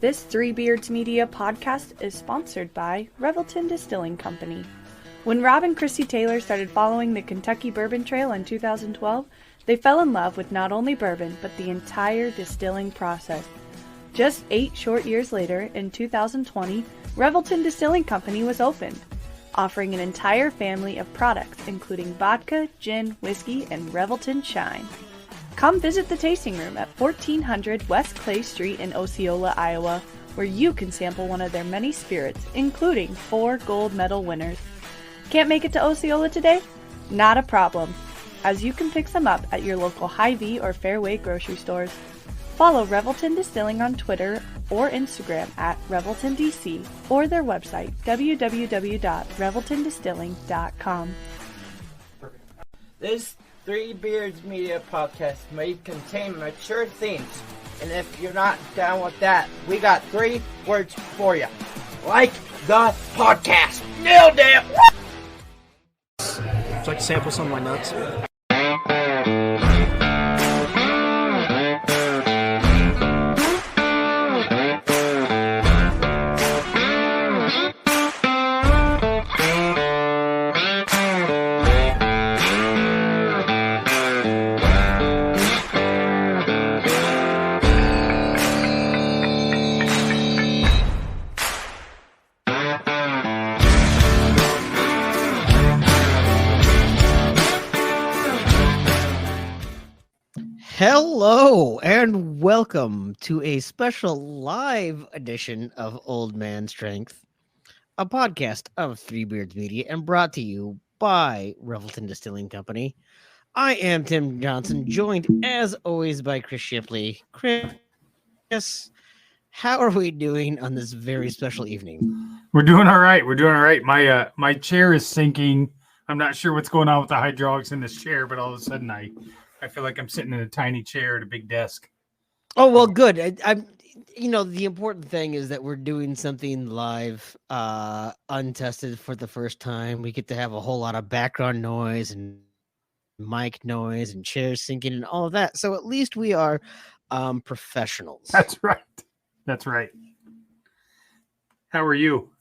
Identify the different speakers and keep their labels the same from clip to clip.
Speaker 1: This Three Beards Media podcast is sponsored by Revelton Distilling Company. When Rob and Chrissy Taylor started following the Kentucky Bourbon Trail in 2012, they fell in love with not only bourbon, but the entire distilling process. Just 8 short years later, in 2020, Revelton Distilling Company was opened, offering an entire family of products including vodka, gin, whiskey, and Revelton Shine. Come visit the tasting room at 1400 West Clay Street in Osceola, Iowa, where you can sample one of their many spirits, including 4 gold medal winners. Can't make it to Osceola today? Not a problem, as you can pick some up at your local Hy-Vee or Fairway grocery stores. Follow Revelton Distilling on Twitter or Instagram at ReveltonDC or their website www.reveltondistilling.com.
Speaker 2: This Three Beards Media podcast may contain mature themes, and if you're not down with that, we got 3 words for you. Like the podcast. Nailed it!
Speaker 3: Would you like to sample some of my nuts?
Speaker 4: Hello and welcome to a special live edition of Old Man Strength, a podcast of Three Beards Media and brought to you by Revelton Distilling Company. I am Tim Johnson, joined as always by Chris Shipley. Chris, how are we doing on this very special evening?
Speaker 5: We're doing all right. My chair is sinking. I'm not sure what's going on with the hydraulics in this chair, but all of a sudden I feel like I'm sitting in a tiny chair at a big desk.
Speaker 4: Oh, well, good. I'm the important thing is that we're doing something live, untested for the first time. We get to have a whole lot of background noise and mic noise and chairs sinking and all of that. So at least we are professionals.
Speaker 5: That's right. How are you?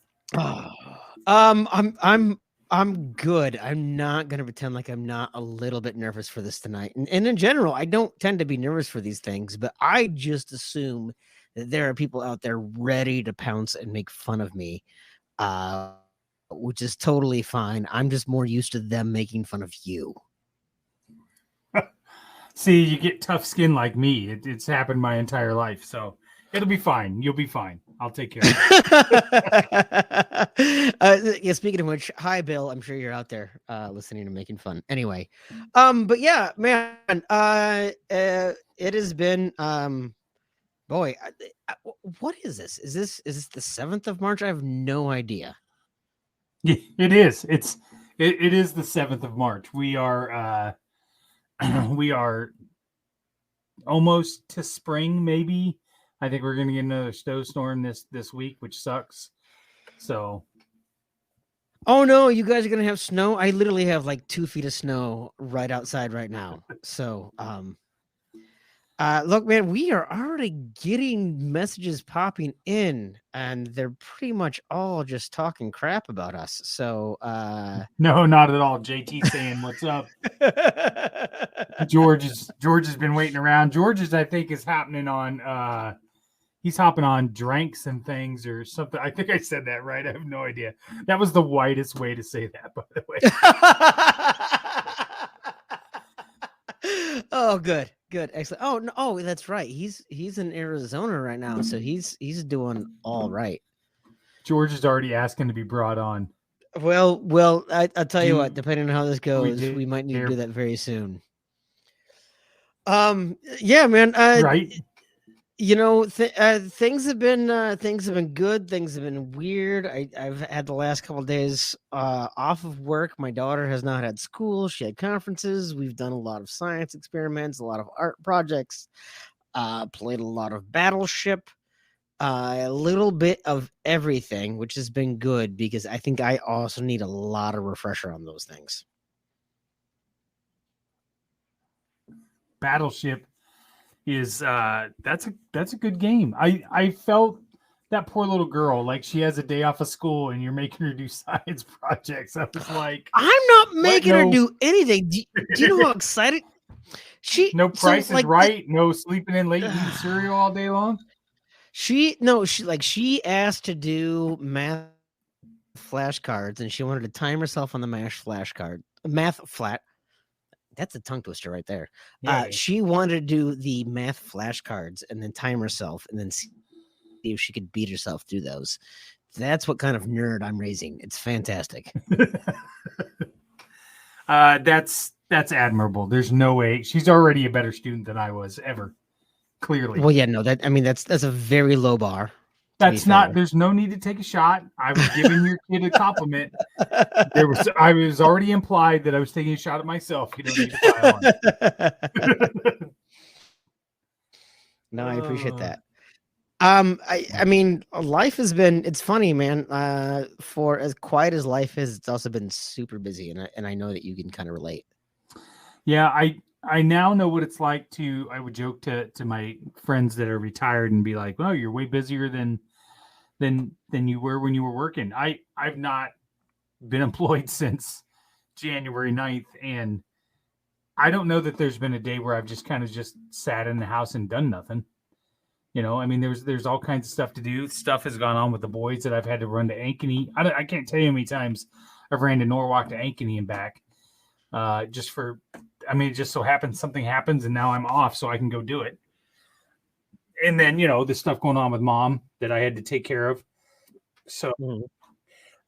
Speaker 4: I'm good. I'm not going to pretend like I'm not a little bit nervous for this tonight. And in general, I don't tend to be nervous for these things, but I just assume that there are people out there ready to pounce and make fun of me, which is totally fine. I'm just more used to them making fun of you.
Speaker 5: See, you get tough skin like me. It's happened my entire life, so it'll be fine. You'll be fine. I'll take care of it.
Speaker 4: Yeah, speaking of which, hi, Bill. I'm sure you're out there listening and making fun. Anyway, but yeah, man, it has been, boy, what is this? Is this the 7th of March? I have no idea.
Speaker 5: Yeah, it is. It is the 7th of March. We are almost to spring, maybe. I think we're going to get another snowstorm this week, which sucks. So.
Speaker 4: Oh, no, you guys are going to have snow? I literally have like 2 feet of snow right outside right now. So, look, man, we are already getting messages popping in, and they're pretty much all just talking crap about us. So,
Speaker 5: no, not at all. JT saying, what's up? George has been waiting around. George I think is happening on, he's hopping on drinks and things or something. I think I said that right. I have no idea. That was the whitest way to say that, by the way.
Speaker 4: Oh, good. Excellent. Oh, no, oh, that's right. He's in Arizona right now, so he's doing all right.
Speaker 5: George is already asking to be brought on.
Speaker 4: Well, I'll tell you what, depending on how this goes, we might need to do that very soon. Yeah, man.
Speaker 5: Right.
Speaker 4: Things have been good. Things have been weird. I've had the last couple of days off of work. My daughter has not had school. She had conferences. We've done a lot of science experiments, a lot of art projects, played a lot of Battleship, a little bit of everything, which has been good because I think I also need a lot of refresher on those things.
Speaker 5: Battleship is that's a good game. I felt that poor little girl, like she has a day off of school and you're making her do science projects. I was like,
Speaker 4: I'm not making her do anything. Do you know how excited
Speaker 5: no Price is Right, no sleeping in late eating cereal all day long.
Speaker 4: She asked to do math flashcards and she wanted to time herself on the math flat. That's a tongue twister right there. Yeah. She wanted to do the math flashcards and then time herself and then see if she could beat herself through those. That's what kind of nerd I'm raising. It's fantastic.
Speaker 5: That's admirable. There's no way she's already a better student than I was ever. Clearly.
Speaker 4: Well, yeah, no, that's a very low bar.
Speaker 5: That's not. There's no need to take a shot. I was giving your kid a compliment. I was already implied that I was taking a shot at myself. You don't need to pile on.
Speaker 4: No, I appreciate that. I mean, life has been. It's funny, man. For as quiet as life is, it's also been super busy, and I know that you can kind of relate.
Speaker 5: Yeah, I now know what it's like to. I would joke to my friends that are retired and be like, "Well, you're way busier than you were when you were working." I've not been employed since January 9th, and I don't know that there's been a day where I've just kind of just sat in the house and done nothing. You know, I mean, there's all kinds of stuff to do. Stuff has gone on with the boys that I've had to run to Ankeny. I can't tell you how many times I've ran to Norwalk to Ankeny and back. It just so happens something happens and now I'm off so I can go do it. And then, the stuff going on with mom that I had to take care of. So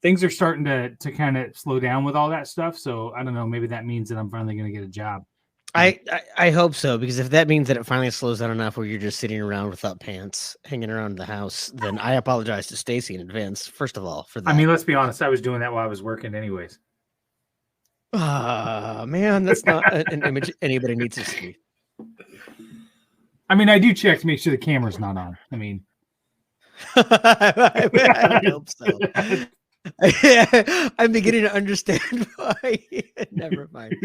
Speaker 5: things are starting to kind of slow down with all that stuff. So I don't know, maybe that means that I'm finally going to get a job.
Speaker 4: I hope so, because if that means that it finally slows down enough where you're just sitting around without pants, hanging around the house, then I apologize to Stacy in advance, first of all, for that.
Speaker 5: I mean, let's be honest. I was doing that while I was working anyways.
Speaker 4: Man, that's not an image anybody needs to see.
Speaker 5: I mean, I do check to make sure the camera's not on. I mean,
Speaker 4: I hope so. I'm beginning to understand why. Never mind.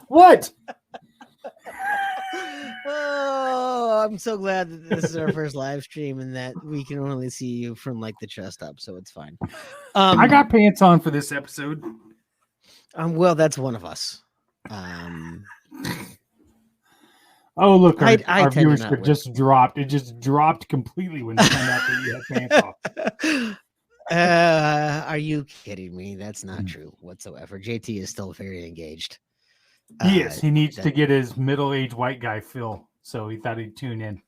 Speaker 5: What?
Speaker 4: Oh, I'm so glad that this is our first live stream and that we can only see you from like the chest up, so it's fine.
Speaker 5: I got pants on for this episode.
Speaker 4: Well, that's one of us.
Speaker 5: Oh, look, our viewership just dropped. It just dropped completely when they found out that you had pants
Speaker 4: off. Are you kidding me? That's not true whatsoever. JT is still very engaged.
Speaker 5: He is. He needs to get his middle-aged white guy Phil, so he thought he'd tune in.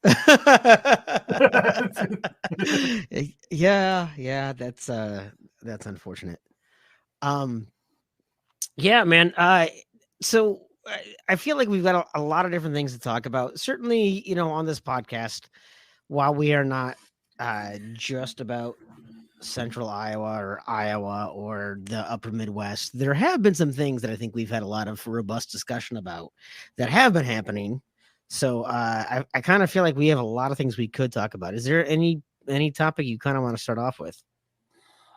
Speaker 4: Yeah, that's unfortunate. Yeah, man. So I feel like we've got a lot of different things to talk about. Certainly, on this podcast, while we are not just about Central Iowa or the Upper Midwest, there have been some things that I think we've had a lot of robust discussion about that have been happening. So I kind of feel like we have a lot of things we could talk about. Is there any topic you kind of want to start off with?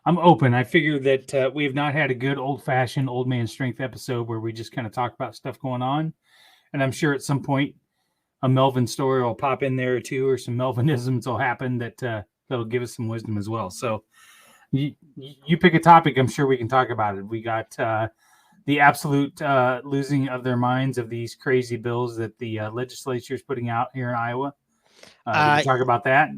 Speaker 5: I'm open. I figure that we have not had a good old-fashioned old man strength episode where we just kind of talk about stuff going on. And I'm sure at some point a Melvin story will pop in there too, or some Melvinisms will happen that'll give us some wisdom as well. So you pick a topic, I'm sure we can talk about it. We got the absolute losing of their minds of these crazy bills that the legislature is putting out here in Iowa. Talk about that.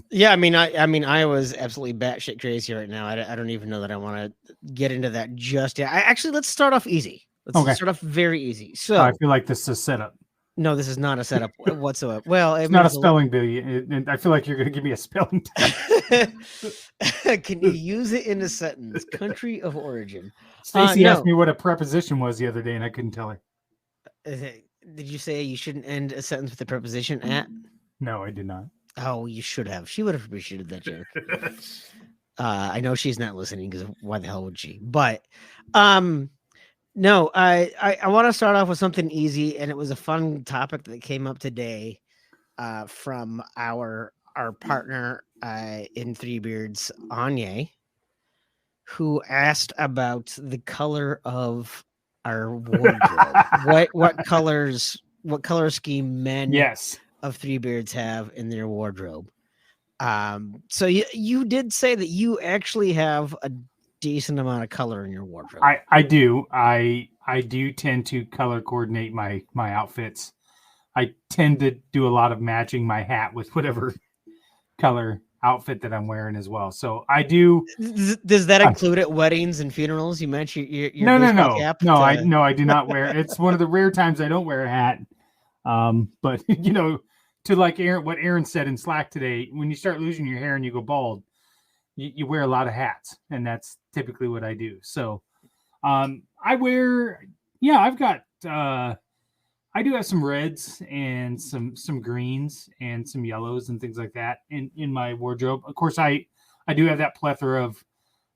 Speaker 4: Yeah, I mean, Iowa's absolutely batshit crazy right now. I don't even know that I want to get into that just yet. Let's start off easy. Let's start off very easy. So
Speaker 5: I feel like this is a setup.
Speaker 4: No, this is not a setup whatsoever. Well,
Speaker 5: it's not a spelling bee. I feel like you're going to give me a spelling test.
Speaker 4: Can you use it in a sentence? Country of origin.
Speaker 5: Stacy asked me what a preposition was the other day, and I couldn't tell her.
Speaker 4: Did you say you shouldn't end a sentence with a preposition at?
Speaker 5: No, I did not.
Speaker 4: Oh, you should have. She would have appreciated that joke. I know she's not listening because why the hell would she? But no, I want to start off with something easy, and it was a fun topic that came up today from our partner in Three Beards, Anya, who asked about the color of our wardrobe. what color scheme men of Three Beards have in their wardrobe. So you did say that you actually have a decent amount of color in your wardrobe.
Speaker 5: I do. I do tend to color coordinate my outfits. I tend to do a lot of matching my hat with whatever color outfit that I'm wearing as well. So I do.
Speaker 4: Does that include at weddings and funerals? You mentioned your baseball cap.
Speaker 5: No, I do not wear. It's one of the rare times I don't wear a hat. But to like what Aaron said in Slack today, when you start losing your hair and you go bald, you wear a lot of hats, and that's typically what I do. So, I wear. Yeah, I've got. I do have some reds and some greens and some yellows and things like that in my wardrobe. Of course, I do have that plethora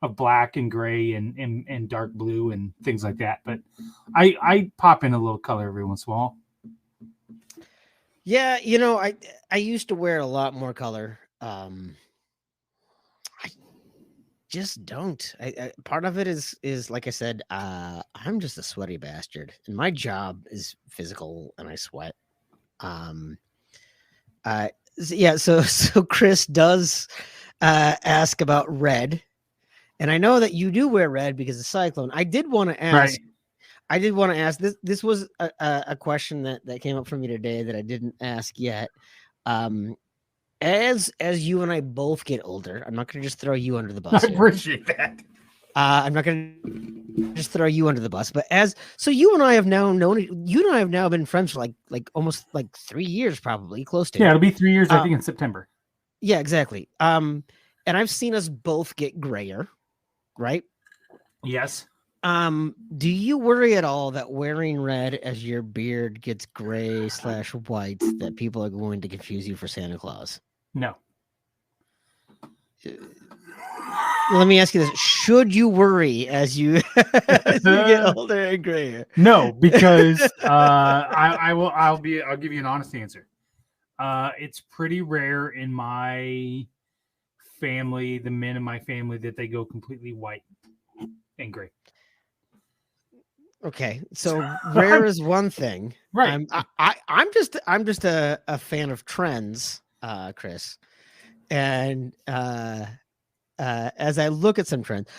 Speaker 5: of black and gray and dark blue and things like that. But I pop in a little color every once in a while.
Speaker 4: Yeah, I used to wear a lot more color. I just don't. Part of it is like I said, I'm just a sweaty bastard, and my job is physical, and I sweat. So Chris does ask about red, and I know that you do wear red because of Cyclone. I did want to ask.
Speaker 5: Right.
Speaker 4: I did want to ask this. This was a question that came up for me today that I didn't ask yet. As you and I both get older, I'm not going to just throw you under the bus.
Speaker 5: I appreciate that.
Speaker 4: I'm not going to just throw you under the bus, but you and I have now been friends for like almost like 3 years, probably close to.
Speaker 5: Yeah, it'll be 3 years. I think in September.
Speaker 4: Yeah, exactly. And I've seen us both get grayer, right?
Speaker 5: Yes.
Speaker 4: Do you worry at all that wearing red as your beard gets gray/white that people are going to confuse you for Santa Claus?
Speaker 5: No.
Speaker 4: Let me ask you this: should you worry as you get older and grayer?
Speaker 5: No, because I'll give you an honest answer. It's pretty rare in my family, the men in my family, that they go completely white and gray.
Speaker 4: Okay, so rare is one thing,
Speaker 5: right?
Speaker 4: I'm just a fan of trends, Chris, and as I look at some trends,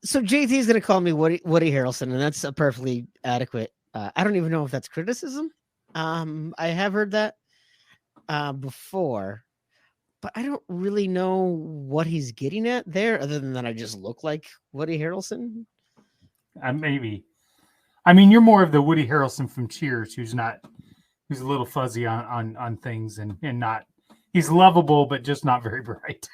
Speaker 4: so JT is going to call me Woody Harrelson, and that's a perfectly adequate. I don't even know if that's criticism. I have heard that before, but I don't really know what he's getting at there, other than that I just look like Woody Harrelson.
Speaker 5: Maybe. I mean, you're more of the Woody Harrelson from Cheers, who's a little fuzzy on things and not. He's lovable, but just not very bright.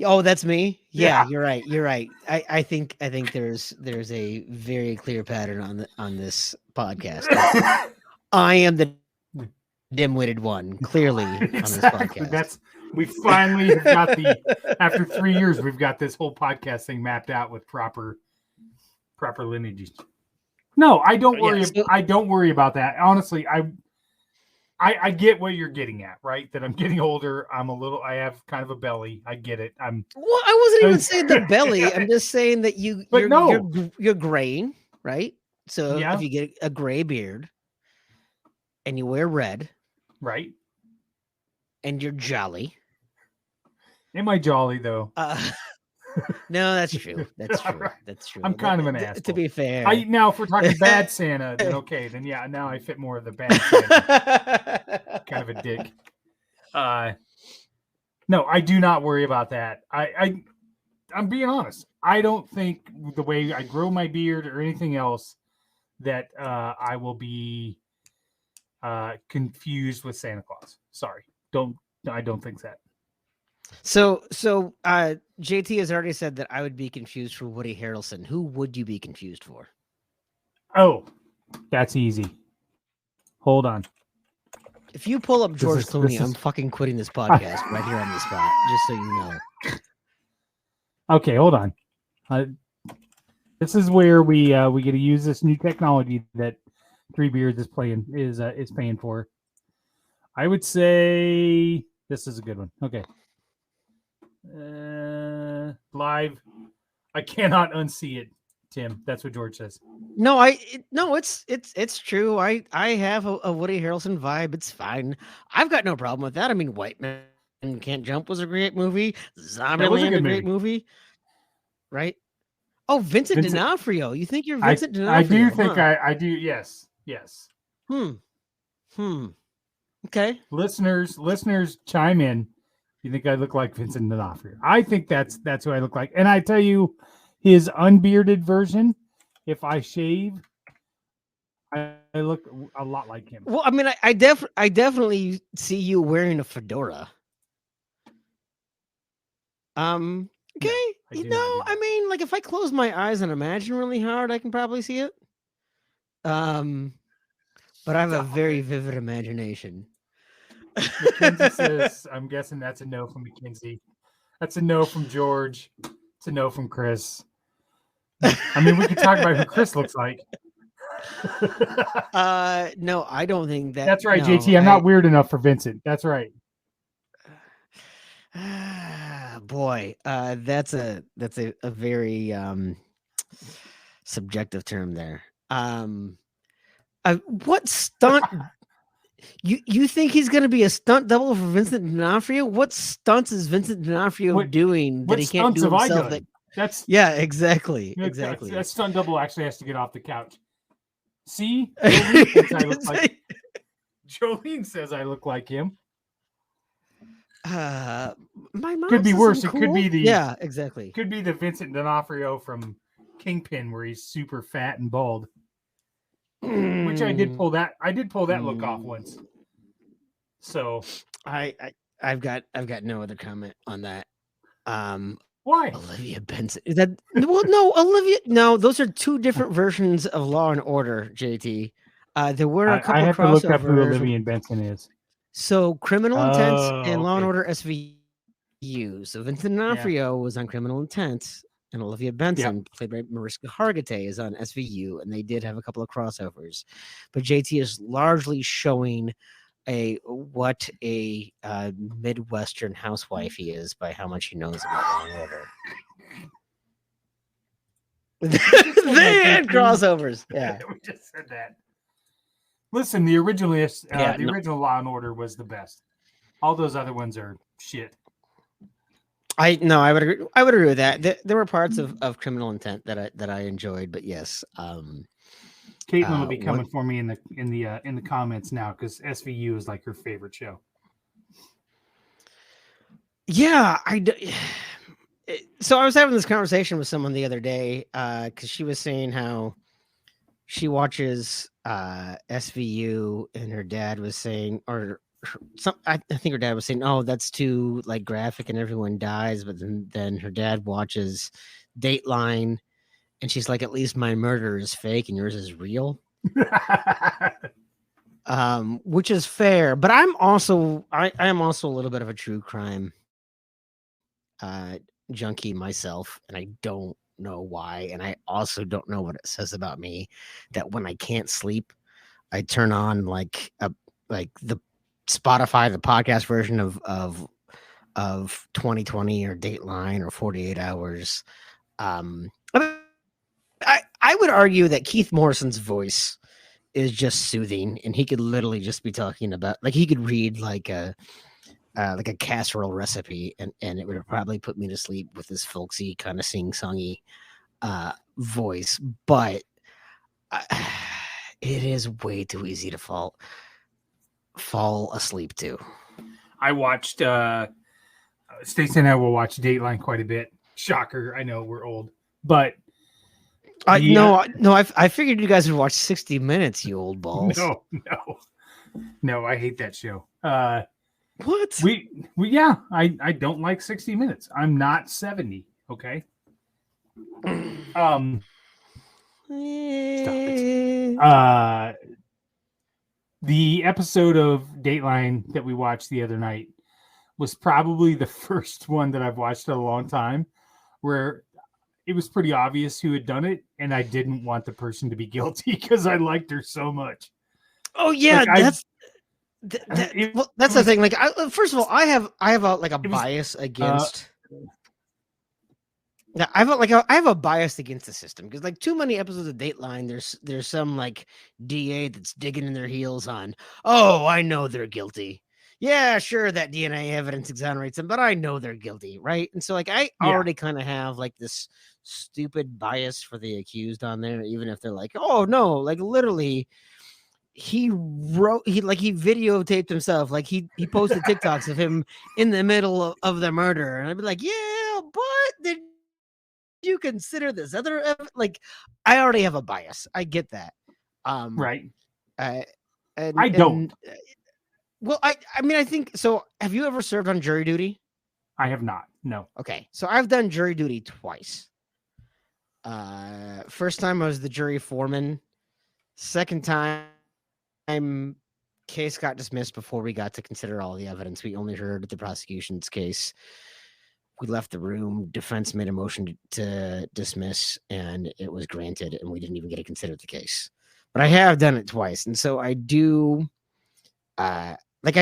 Speaker 4: Oh, that's me. Yeah, you're right. You're right. I think there's a very clear pattern on this podcast. I am the dim-witted one, clearly,
Speaker 5: exactly.
Speaker 4: On this podcast.
Speaker 5: We finally have got after 3 years, we've got this whole podcast thing mapped out with proper lineages. No, I don't worry. I don't worry about that. Honestly, I get what you're getting at, right? That I'm getting older. I have kind of a belly. I get it.
Speaker 4: Well, I wasn't even saying the belly. I'm just saying that you're graying, right? So if you get a gray beard and you wear red,
Speaker 5: right?
Speaker 4: And you're jolly.
Speaker 5: Am I jolly though?
Speaker 4: No, that's true. That's true. That's true.
Speaker 5: I'm kind of an asshole.
Speaker 4: To be fair.
Speaker 5: Now, if we're talking bad Santa, then okay. Then yeah, now I fit more of the bad Santa. Kind of a dick. No, I do not worry about that. I'm being honest. I don't think the way I grow my beard or anything else that I will be confused with Santa Claus. Sorry. I don't think that.
Speaker 4: So JT has already said that I would be confused for Woody Harrelson. Who would you be confused for?
Speaker 5: Oh, that's easy. Hold on.
Speaker 4: If you pull up George Clooney, I'm fucking quitting this podcast right here on the spot, just so you know.
Speaker 5: Okay, hold on. This is where we get to use this new technology that Three Beards is paying for. I would say this is a good one. Okay. Live. I cannot unsee it. Tim. That's what George says.
Speaker 4: No, it's true. I have a Woody Harrelson vibe. It's fine. I've got no problem with that. I mean, White Man Can't Jump was a great movie. Zombieland, a great movie. Right? Oh, Vincent D'Onofrio. You think you're Vincent D'Onofrio?
Speaker 5: I do think I do. Yes.
Speaker 4: Okay.
Speaker 5: Listeners, chime in. You think I look like Vincent D'Onofrio? I think that's who I look like. And I tell you, his unbearded version, if I shave, I look a lot like him.
Speaker 4: Well, I mean, I definitely see you wearing a fedora. Okay. I mean, like if I close my eyes and imagine really hard, I can probably see it. But I have a very vivid imagination.
Speaker 5: Mackenzie says, I'm guessing that's a no from Mackenzie. That's a no from George. It's a no from Chris. I mean, we can talk about who Chris looks like.
Speaker 4: No, I don't think that.
Speaker 5: That's right, JT. I'm not weird enough for Vincent. That's right.
Speaker 4: Boy, that's a very subjective term there. What stunt? You think he's going to be a stunt double for Vincent D'Onofrio? What stunts is Vincent D'Onofrio doing that he can't do himself? Exactly.
Speaker 5: That stunt double actually has to get off the couch. See, Jolene says I look like him.
Speaker 4: My mom
Speaker 5: could be worse. Cool. It could be
Speaker 4: exactly.
Speaker 5: Could be the Vincent D'Onofrio from Kingpin, where he's super fat and bald. Which I did pull that look off once. So
Speaker 4: I've got no other comment on that.
Speaker 5: Why?
Speaker 4: Olivia Benson. Is that no, Olivia? No, those are two different versions of Law and Order, JT. There were a couple.
Speaker 5: I have to look up who Olivia Benson is.
Speaker 4: So Criminal Intent and Law and Order SVU. So Vincent D'Onofrio was on Criminal Intent, and Olivia Benson, played by Mariska Hargitay, is on SVU, and they did have a couple of crossovers. But JT is largely showing what a Midwestern housewife he is by how much he knows about Law and Order. They had crossovers. Yeah,
Speaker 5: we just said that. Listen, the original Law and Order was the best. All those other ones are shit.
Speaker 4: I would agree. I would agree with that. There were parts of Criminal Intent that I enjoyed, but yes.
Speaker 5: Caitlin will be coming for me in the comments now because SVU is like her favorite show.
Speaker 4: Yeah, so I was having this conversation with someone the other day because she was saying how she watches SVU, and her dad was saying, I think her dad was saying, "Oh, that's too like graphic and everyone dies." But then her dad watches Dateline, and she's like, "At least my murder is fake and yours is real," which is fair. But I am also a little bit of a true crime junkie myself, and I don't know why. And I also don't know what it says about me that when I can't sleep, I turn on like the Spotify, the podcast version of 2020 or Dateline or 48 Hours. I would argue that Keith Morrison's voice is just soothing, and he could literally just be talking about, like, he could read like a casserole recipe, and it would probably put me to sleep with this folksy kind of sing-songy voice. But it is way too easy to fall asleep to.
Speaker 5: I watched Stacey and I will watch Dateline quite a bit. Shocker, I know we're old, but
Speaker 4: I figured you guys would watch 60 Minutes, you old balls.
Speaker 5: No, I hate that show.
Speaker 4: What?
Speaker 5: I don't like 60 Minutes. I'm not 70, okay? Stop it. The episode of Dateline that we watched the other night was probably the first one that I've watched in a long time where it was pretty obvious who had done it, and I didn't want the person to be guilty because I liked her so much.
Speaker 4: Oh yeah, that's the thing. Like, first of all, I have a bias against. Yeah, I felt like I have a bias against the system because, like, too many episodes of Dateline, there's some like DA that's digging in their heels on. Oh, I know they're guilty. Yeah, sure, that DNA evidence exonerates them, but I know they're guilty, right? And so, like, I
Speaker 5: Yeah.
Speaker 4: already kind of have like this stupid bias for the accused on there, even if they're like, oh no, like literally, he videotaped himself, like he posted TikToks of him in the middle of the murder, and I'd be like, yeah, but did you consider this other like I already have a bias. I get that.
Speaker 5: Right.
Speaker 4: I
Speaker 5: don't.
Speaker 4: Well, I mean, I think so. Have you ever served on jury duty?
Speaker 5: I have not. No.
Speaker 4: Okay. So I've done jury duty twice. First time I was the jury foreman. Second time case got dismissed before we got to consider all the evidence. We only heard the prosecution's case. We left the room. Defense made a motion to dismiss, and it was granted, and we didn't even get to consider the case. But I have done it twice, and so I do. Like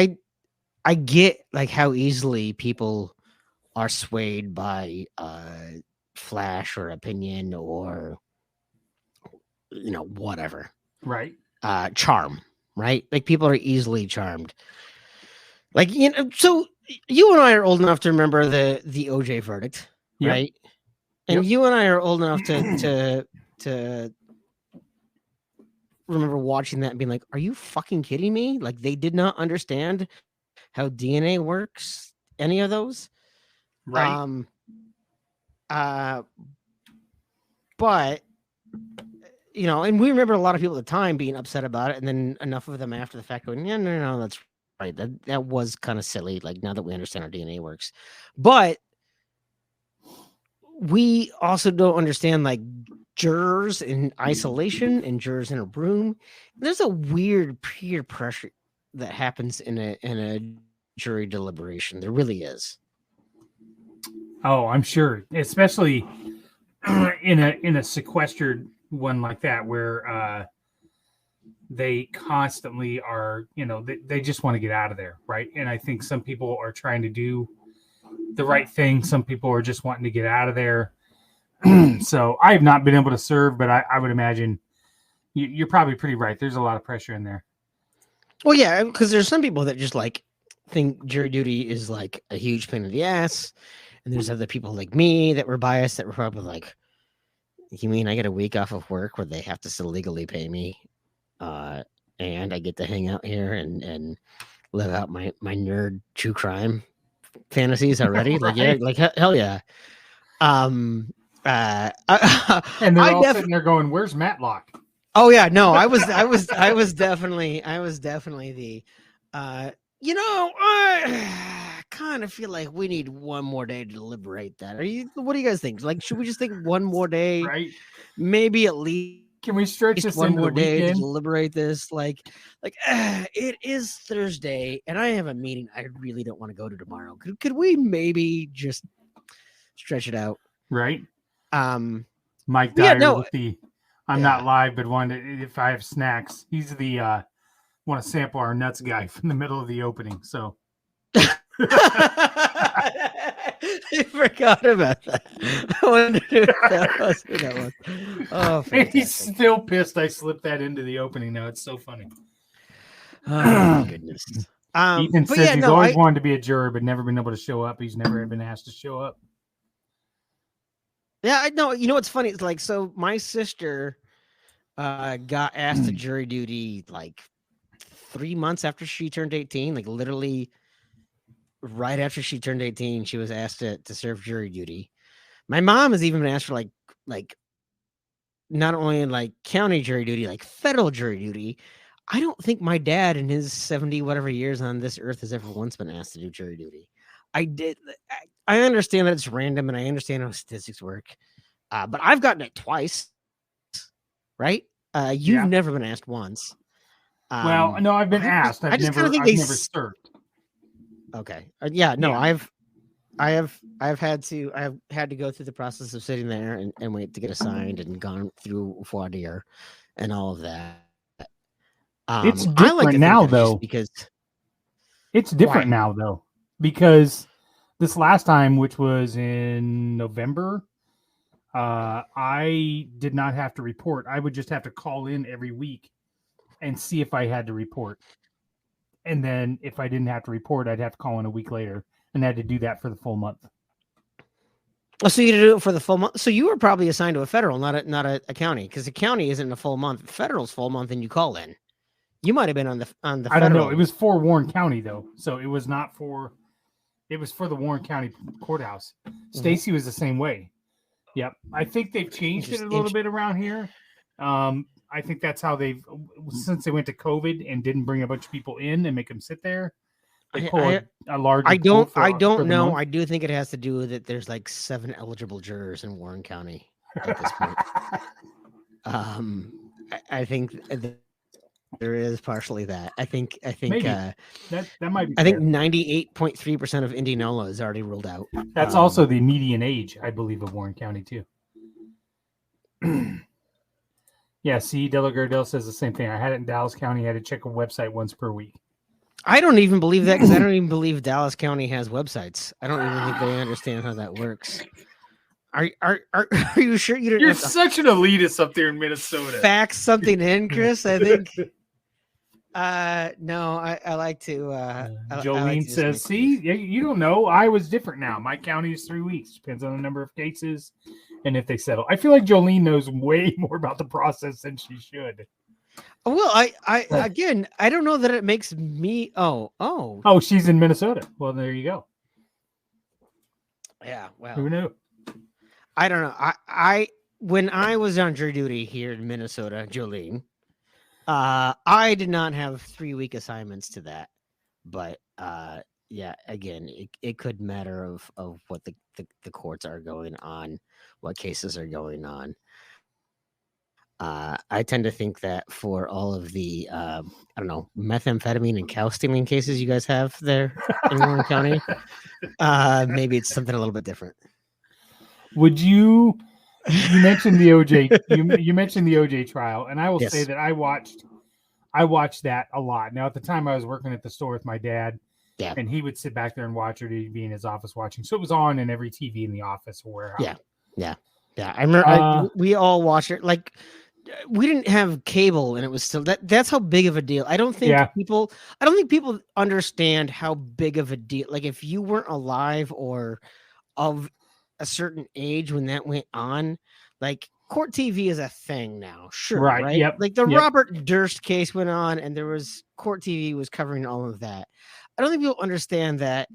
Speaker 4: I get like how easily people are swayed by flash or opinion or whatever.
Speaker 5: Right.
Speaker 4: Charm, right? Like people are easily charmed. Like, so you and I are old enough to remember the OJ verdict,
Speaker 5: Yep.
Speaker 4: right? And you and I are old enough to remember watching that and being like, are you fucking kidding me? Like they did not understand how DNA works, any of those.
Speaker 5: Right.
Speaker 4: But and we remember a lot of people at the time being upset about it, and then enough of them after the fact going, yeah, no, that's right. That was kind of silly. Like now that we understand how DNA works, but we also don't understand like jurors in isolation and jurors in a room. There's a weird peer pressure that happens in a jury deliberation. There really is.
Speaker 5: Oh, I'm sure, especially in a sequestered one like that where they constantly are, they just want to get out of there, right? And I think some people are trying to do the right thing. Some people are just wanting to get out of there. So I have not been able to serve, but I would imagine you're probably pretty right. There's a lot of pressure in there.
Speaker 4: Well, yeah, because there's some people that just like think jury duty is like a huge pain in the ass. And there's other people like me that were biased that were probably like, you mean I get a week off of work where they have to still legally pay me? And I get to hang out here and live out my nerd true crime fantasies already?
Speaker 5: Right.
Speaker 4: Like, yeah, like hell yeah.
Speaker 5: And they're all sitting there going, "Where's Matlock?"
Speaker 4: Oh yeah, no, I was definitely the, I kind of feel like we need one more day to deliberate that. What do you guys think? Like, should we just think one more day?
Speaker 5: Right?
Speaker 4: Maybe at least.
Speaker 5: Can we stretch this
Speaker 4: one
Speaker 5: into
Speaker 4: more
Speaker 5: the
Speaker 4: day
Speaker 5: weekend?
Speaker 4: to deliberate this? Like, it is Thursday, and I have a meeting I really don't want to go to tomorrow. Could we maybe just stretch it out?
Speaker 5: Right.
Speaker 4: Yeah,
Speaker 5: Mike Dyer
Speaker 4: no,
Speaker 5: with the I'm not live, but wanted if I have snacks. He's the want to sample our nuts guy from the middle of the opening. So
Speaker 4: I forgot about that. I wondered who that was. Oh,
Speaker 5: and he's
Speaker 4: fantastic.
Speaker 5: still pissed I slipped that into the opening now. It's so funny.
Speaker 4: Oh my goodness.
Speaker 5: Ethan
Speaker 4: but
Speaker 5: says
Speaker 4: yeah,
Speaker 5: he's
Speaker 4: no,
Speaker 5: always wanted to be a juror, but never been able to show up. He's never been asked to show up.
Speaker 4: Yeah, I know. You know what's funny? It's like, so my sister got asked to jury duty like 3 months after she turned 18, like literally right after she turned 18, she was asked to serve jury duty. My mom has even been asked for like not only like county jury duty, like federal jury duty. I don't think my dad in his 70 whatever years on this earth has ever once been asked to do jury duty. I understand that it's random and I understand how statistics work. But I've gotten it twice. Right? You've never been asked once.
Speaker 5: Well, no, I've been asked. I've never served.
Speaker 4: Okay. Yeah, no,
Speaker 5: Yeah.
Speaker 4: I've had to go through the process of sitting there and wait to get assigned and gone through voir dire and all of that.
Speaker 5: It's different now, though.
Speaker 4: Because
Speaker 5: it's different now, though, because this last time, which was in November, I did not have to report. I would just have to call in every week and see if I had to report. And then if I didn't have to report, I'd have to call in a week later, and I had to do that for the full month.
Speaker 4: Oh, so you do it for the full month. So you were probably assigned to a federal, not a county, because the county isn't a full month. Federal's full month, and you call in. You might have been on the federal.
Speaker 5: I don't know. It was for Warren County though, so it was not for. It was for the Warren County courthouse. Stacy was the same way. Yep, I think they've changed it a little bit around here. I think that's how they've, since they went to COVID and didn't bring a bunch of people in and make them sit there. They pull a larger.
Speaker 4: I don't know.
Speaker 5: Month.
Speaker 4: I do think it has to do with it. There's like 7 eligible jurors in Warren County at this point. I think there is partially that. I think
Speaker 5: Maybe. That might be.
Speaker 4: I think 98.3% of Indianola is already ruled out.
Speaker 5: That's also the median age, I believe, of Warren County too. Yeah, see, Delagardelle says the same thing. I had it in Dallas County. I had to check a website once per week.
Speaker 4: I don't even believe that, because I don't even believe Dallas County has websites. I don't even think they understand how that works. Are you sure you don't?
Speaker 5: You're such an elitist up there in Minnesota.
Speaker 4: Fax something in, Chris. I think. No, I like to.
Speaker 5: Jolene says, "See, you don't know. Iowa's different now. My county is 3 weeks. Depends on the number of cases and if they settle." I feel like Jolene knows way more about the process than she should.
Speaker 4: Well, I again, I don't know that it makes me. Oh,
Speaker 5: she's in Minnesota. Well, there you go.
Speaker 4: Yeah. Well,
Speaker 5: who knew?
Speaker 4: I don't know. I when I was on jury duty here in Minnesota, Jolene, I did not have 3-week assignments to that, but yeah, again, it could matter of what the courts are going on, what cases are going on. I tend to think that for all of the I don't know, methamphetamine and cow stealing cases you guys have there in Warren County, maybe it's something a little bit different.
Speaker 5: Would you mentioned the OJ you mentioned the OJ trial, and I will say that I watched that a lot. Now at the time I was working at the store with my dad, and he would sit back there and watch, or he'd be in his office watching. So it was on in every TV in the office or warehouse.
Speaker 4: Yeah. I remember we all watched it. Like, we didn't have cable, and it was still that's how big of a deal. I don't think people understand how big of a deal. Like, if you weren't alive or of a certain age when that went on, like, court TV is a thing now. Sure. Right.
Speaker 5: Yep.
Speaker 4: Like the Robert Durst case went on, and there was court TV was covering all of that. I don't think people understand that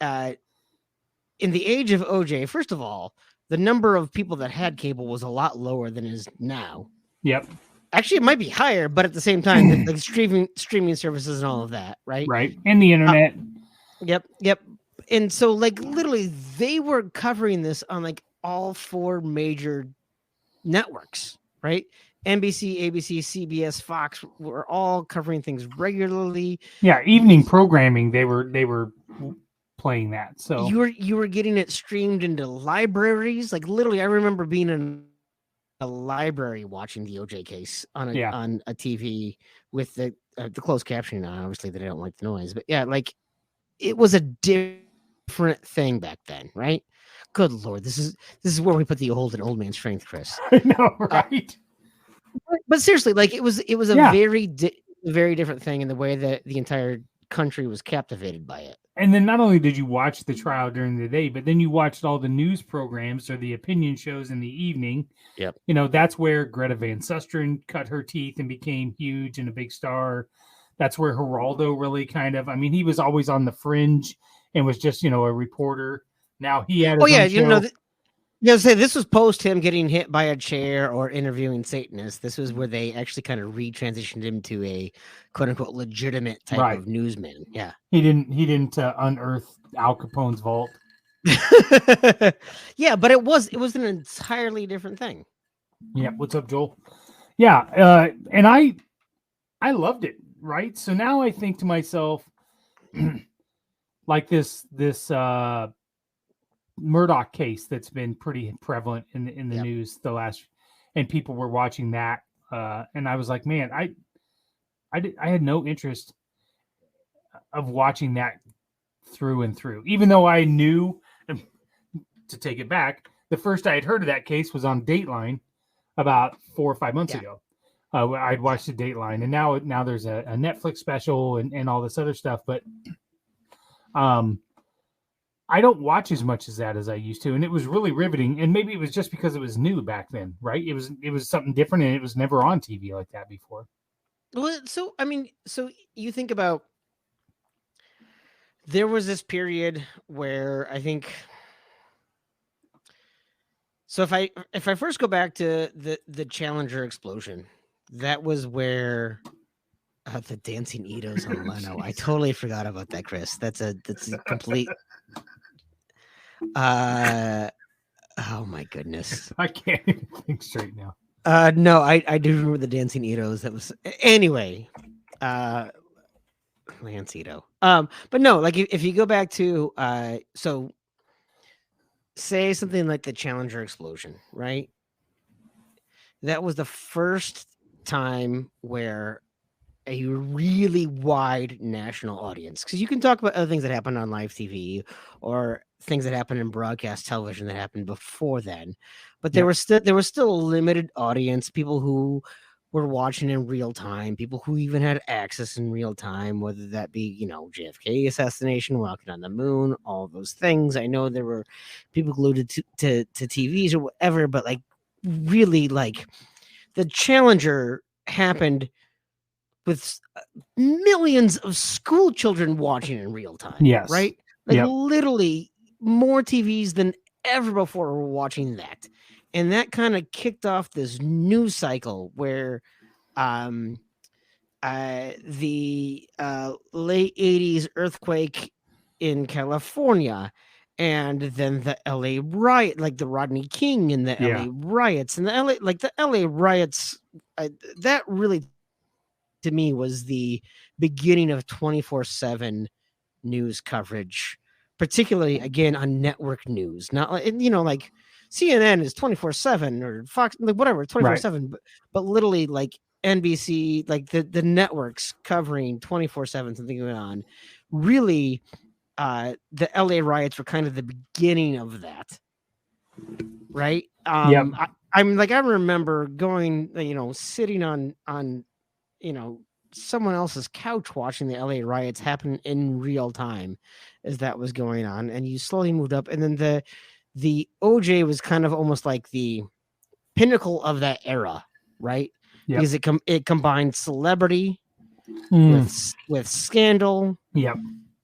Speaker 4: in the age of OJ, first of all, the number of people that had cable was a lot lower than is now.
Speaker 5: Yep.
Speaker 4: Actually, it might be higher, but at the same time, the streaming services and all of that, right?
Speaker 5: Right. And the internet.
Speaker 4: Yep. And so, like, literally, they were covering this on, like, all 4 major networks, right? NBC, ABC, CBS, Fox were all covering things regularly.
Speaker 5: Yeah, evening programming, they were playing that. So
Speaker 4: you were getting it streamed into libraries. Like, literally, I remember being in a library watching the OJ case on a TV with the closed captioning on. Obviously, they don't like the noise, but yeah, like, it was a different thing back then, right? Good Lord, this is where we put the old man strength, Chris.
Speaker 5: I know, right?
Speaker 4: But seriously, like, it was a very different thing in the way that the entire country was captivated by it.
Speaker 5: And then not only did you watch the trial during the day, but then you watched all the news programs or the opinion shows in the evening.
Speaker 4: Yep.
Speaker 5: You know, that's where Greta Van Susteren cut her teeth and became huge and a big star. That's where Geraldo really he was always on the fringe and was just, a reporter. Now he had his own show.
Speaker 4: Say this was post him getting hit by a chair or interviewing Satanists. This was where they actually kind of retransitioned him to a quote unquote legitimate type of newsman. Yeah,
Speaker 5: he didn't unearth Al Capone's vault.
Speaker 4: Yeah, but it was an entirely different thing.
Speaker 5: Yeah, what's up, Joel? Yeah, and I loved it. Right, so now I think to myself, like this Murdoch case that's been pretty prevalent in the news the last, and people were watching that, and I was like, man, I had no interest of watching that through and through, even though I knew, to take it back, the first I had heard of that case was on Dateline about 4 or 5 months ago. I'd watched the Dateline, and now there's a Netflix special and all this other stuff. But I don't watch as much as that as I used to, and it was really riveting. And maybe it was just because it was new back then, right? It was something different, and it was never on TV like that before.
Speaker 4: Well, so you think about, there was this period where I think, so if I first go back to the Challenger explosion, that was where the dancing Itos on Leno. I totally forgot about that, Chris. That's a complete. Oh my goodness!
Speaker 5: I can't even think straight now.
Speaker 4: No, I do remember the dancing Itos. That was anyway. Lance Ito. But no, like if you go back to so say something like the Challenger explosion, right? That was the first time where a really wide national audience, because you can talk about other things that happened on live TV or things that happened in broadcast television that happened before then, but there was still a limited audience, people who were watching in real time, people who even had access in real time, whether that be, JFK assassination, walking on the moon, all those things. I know there were people glued to TVs or whatever, but like really, like the Challenger happened with millions of school children watching in real time.
Speaker 5: Yes.
Speaker 4: Right? Like literally more TVs than ever before were watching that. And that kind of kicked off this news cycle where the late 80s earthquake in California, and then the LA riot, like the Rodney King and the LA riots, and the LA riots, that really, to me, was the beginning of 24/7 news coverage, particularly again on network news. Not like, like CNN is 24/7 or Fox, like whatever, 24/7, but literally like NBC, like the networks covering 24/7, something going on. Really, the LA riots were kind of the beginning of that, right? I remember going, sitting on someone else's couch watching the LA riots happen in real time as that was going on, and you slowly moved up, and then the OJ was kind of almost like the pinnacle of that era, right?
Speaker 5: Yep.
Speaker 4: Because it combined celebrity with scandal,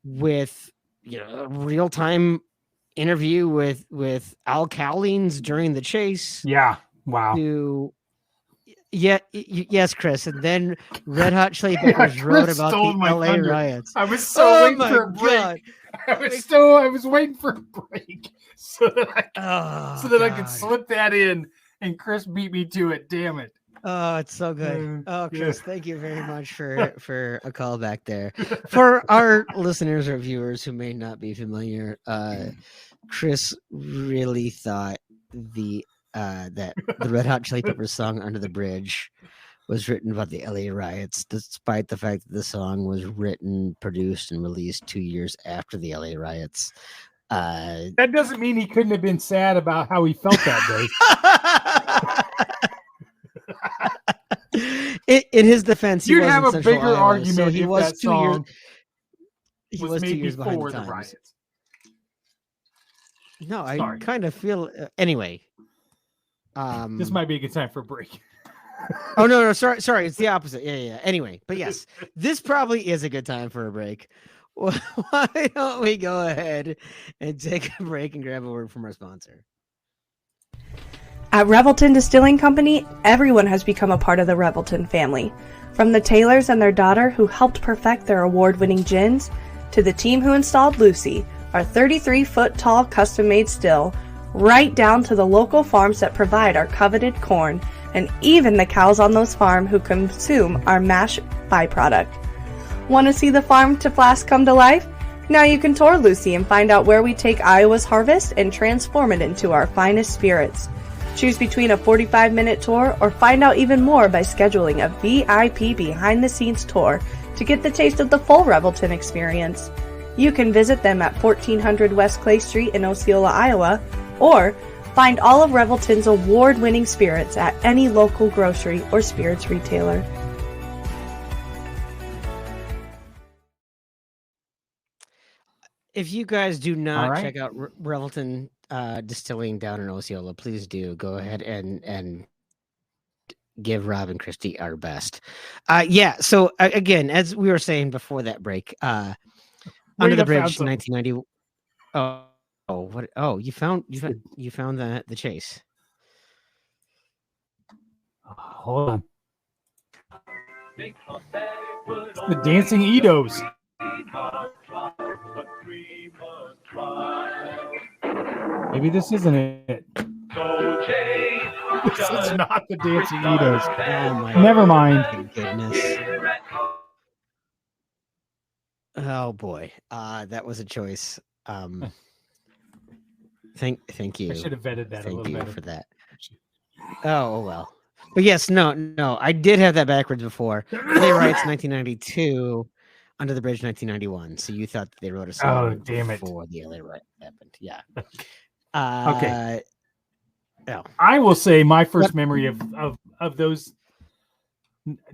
Speaker 4: with a real time interview with Al Cowlings during the chase.
Speaker 5: Yeah, wow.
Speaker 4: Yes, Chris, and then Red Hot Chili Peppers wrote about the LA riots.
Speaker 5: I was so waiting for a break. I was waiting for a break so that I could slip that in, and Chris beat me to it. Damn it!
Speaker 4: Oh, it's so good. Chris, thank you very much for a call back there. For our listeners or viewers who may not be familiar, Chris really thought that the Red Hot Chili Peppers song "Under the Bridge" was written about the LA riots, despite the fact that the song was written, produced, and released 2 years after the LA riots.
Speaker 5: That doesn't mean he couldn't have been sad about how he felt that
Speaker 4: day. In his defense,
Speaker 5: you'd have a bigger argument.
Speaker 4: So he was 2 years.
Speaker 5: He was 2 years behind the riots.
Speaker 4: No, I kind of feel anyway.
Speaker 5: This might be a good time for a break.
Speaker 4: Oh no, sorry, it's the opposite. Yeah. Anyway, but yes, this probably is a good time for a break. Why don't we go ahead and take a break and grab a word from our sponsor?
Speaker 1: At Revelton Distilling Company, everyone has become a part of the Revelton family. From the Taylors and their daughter who helped perfect their award-winning gins, to the team who installed Lucy, our 33-foot-tall custom-made still, right down to the local farms that provide our coveted corn, and even the cows on those farms who consume our mash byproduct. Want to see the farm to flask come to life? Now you can tour Lucy and find out where we take Iowa's harvest and transform it into our finest spirits. Choose between a 45-minute tour or find out even more by scheduling a VIP behind-the-scenes tour to get the taste of the full Revelton experience. You can visit them at 1400 West Clay Street in Osceola, Iowa, or Find all of Revelton's award-winning spirits at any local grocery or spirits retailer.
Speaker 4: If you guys do
Speaker 5: All
Speaker 4: not
Speaker 5: right.
Speaker 4: check out Revelton Distilling down in Osceola, please do go ahead and give Rob and Christy our best. Yeah. So again, as we were saying before that break, Under the
Speaker 5: Rita found
Speaker 4: Bridge,
Speaker 5: something.
Speaker 4: 1990. Oh, what? Oh, you found the chase.
Speaker 5: Hold on. The Dancing Edos. Maybe this isn't it. This is not the Dancing Edos.
Speaker 4: Oh my.
Speaker 5: Never mind.
Speaker 4: Goodness. Oh boy. That was a choice. Thank you.
Speaker 5: I should have vetted that a
Speaker 4: Thank
Speaker 5: little
Speaker 4: you
Speaker 5: better.
Speaker 4: for that. Oh well. But yes, no. I did have that backwards before. LA Riots 1992, Under the Bridge 1991. So you thought they wrote a song
Speaker 5: damn it.
Speaker 4: before the LA Riot happened. Yeah.
Speaker 5: Okay.
Speaker 4: No.
Speaker 5: I will say my first memory of those,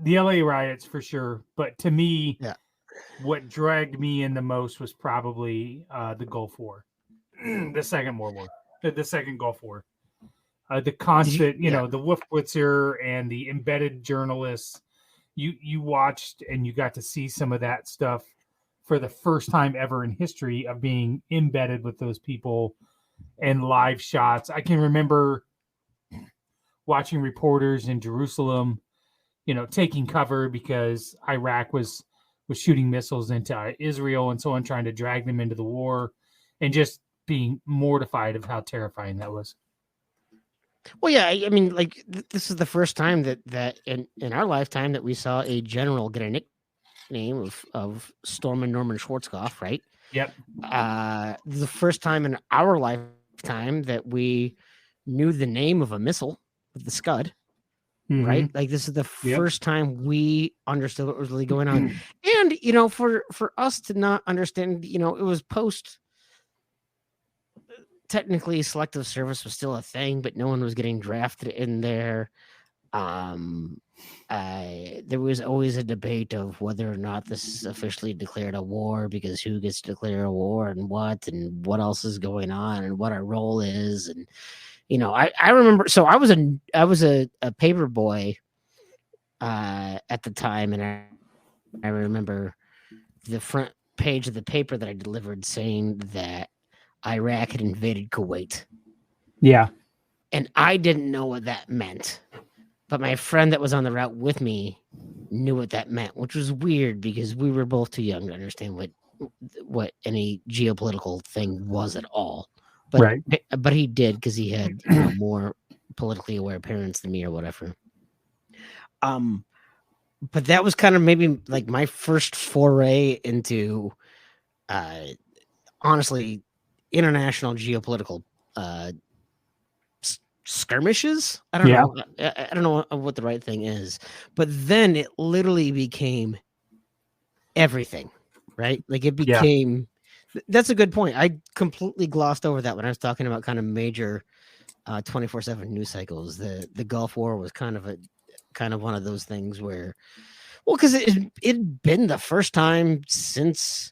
Speaker 5: the LA riots for sure. But to me,
Speaker 4: Yeah.
Speaker 5: what dragged me in the most was probably the Gulf War, the Second World War, the Second Gulf War. The constant, the Wolfblitzer and the embedded journalists. You watched and you got to see some of that stuff for the first time ever in history of being embedded with those people and live shots. I can remember watching reporters in Jerusalem, taking cover because Iraq was shooting missiles into Israel and so on, trying to drag them into the war, and just being mortified of how terrifying that was.
Speaker 4: Well, yeah, I mean, like this is the first time that in our lifetime that we saw a general get a nickname of Stormin' Norman Schwarzkopf, right?
Speaker 5: Yep.
Speaker 4: The first time in our lifetime that we knew the name of a missile with the Scud, right? Like this is the first time we understood what was really going on. And for us to not understand, it was post. Technically, selective service was still a thing, but no one was getting drafted in there. There was always a debate of whether or not this is officially declared a war, because who gets to declare a war and what else is going on and what our role is. And I remember, so I was a paper boy at the time, and I remember the front page of the paper that I delivered saying that Iraq had invaded Kuwait.
Speaker 5: Yeah.
Speaker 4: And I didn't know what that meant. But my friend that was on the route with me knew what that meant, which was weird because we were both too young to understand what any geopolitical thing was at all. But,
Speaker 5: right.
Speaker 4: But he did, because he had more politically aware parents than me or whatever. But that was kind of maybe like my first foray into, honestly, international geopolitical skirmishes. I don't know. I don't know what the right thing is, but then it literally became everything, right? Like it became. Yeah. That's a good point. I completely glossed over that when I was talking about kind of major 24/7 news cycles. The Gulf War was kind of one of those things where, well, because it'd been the first time since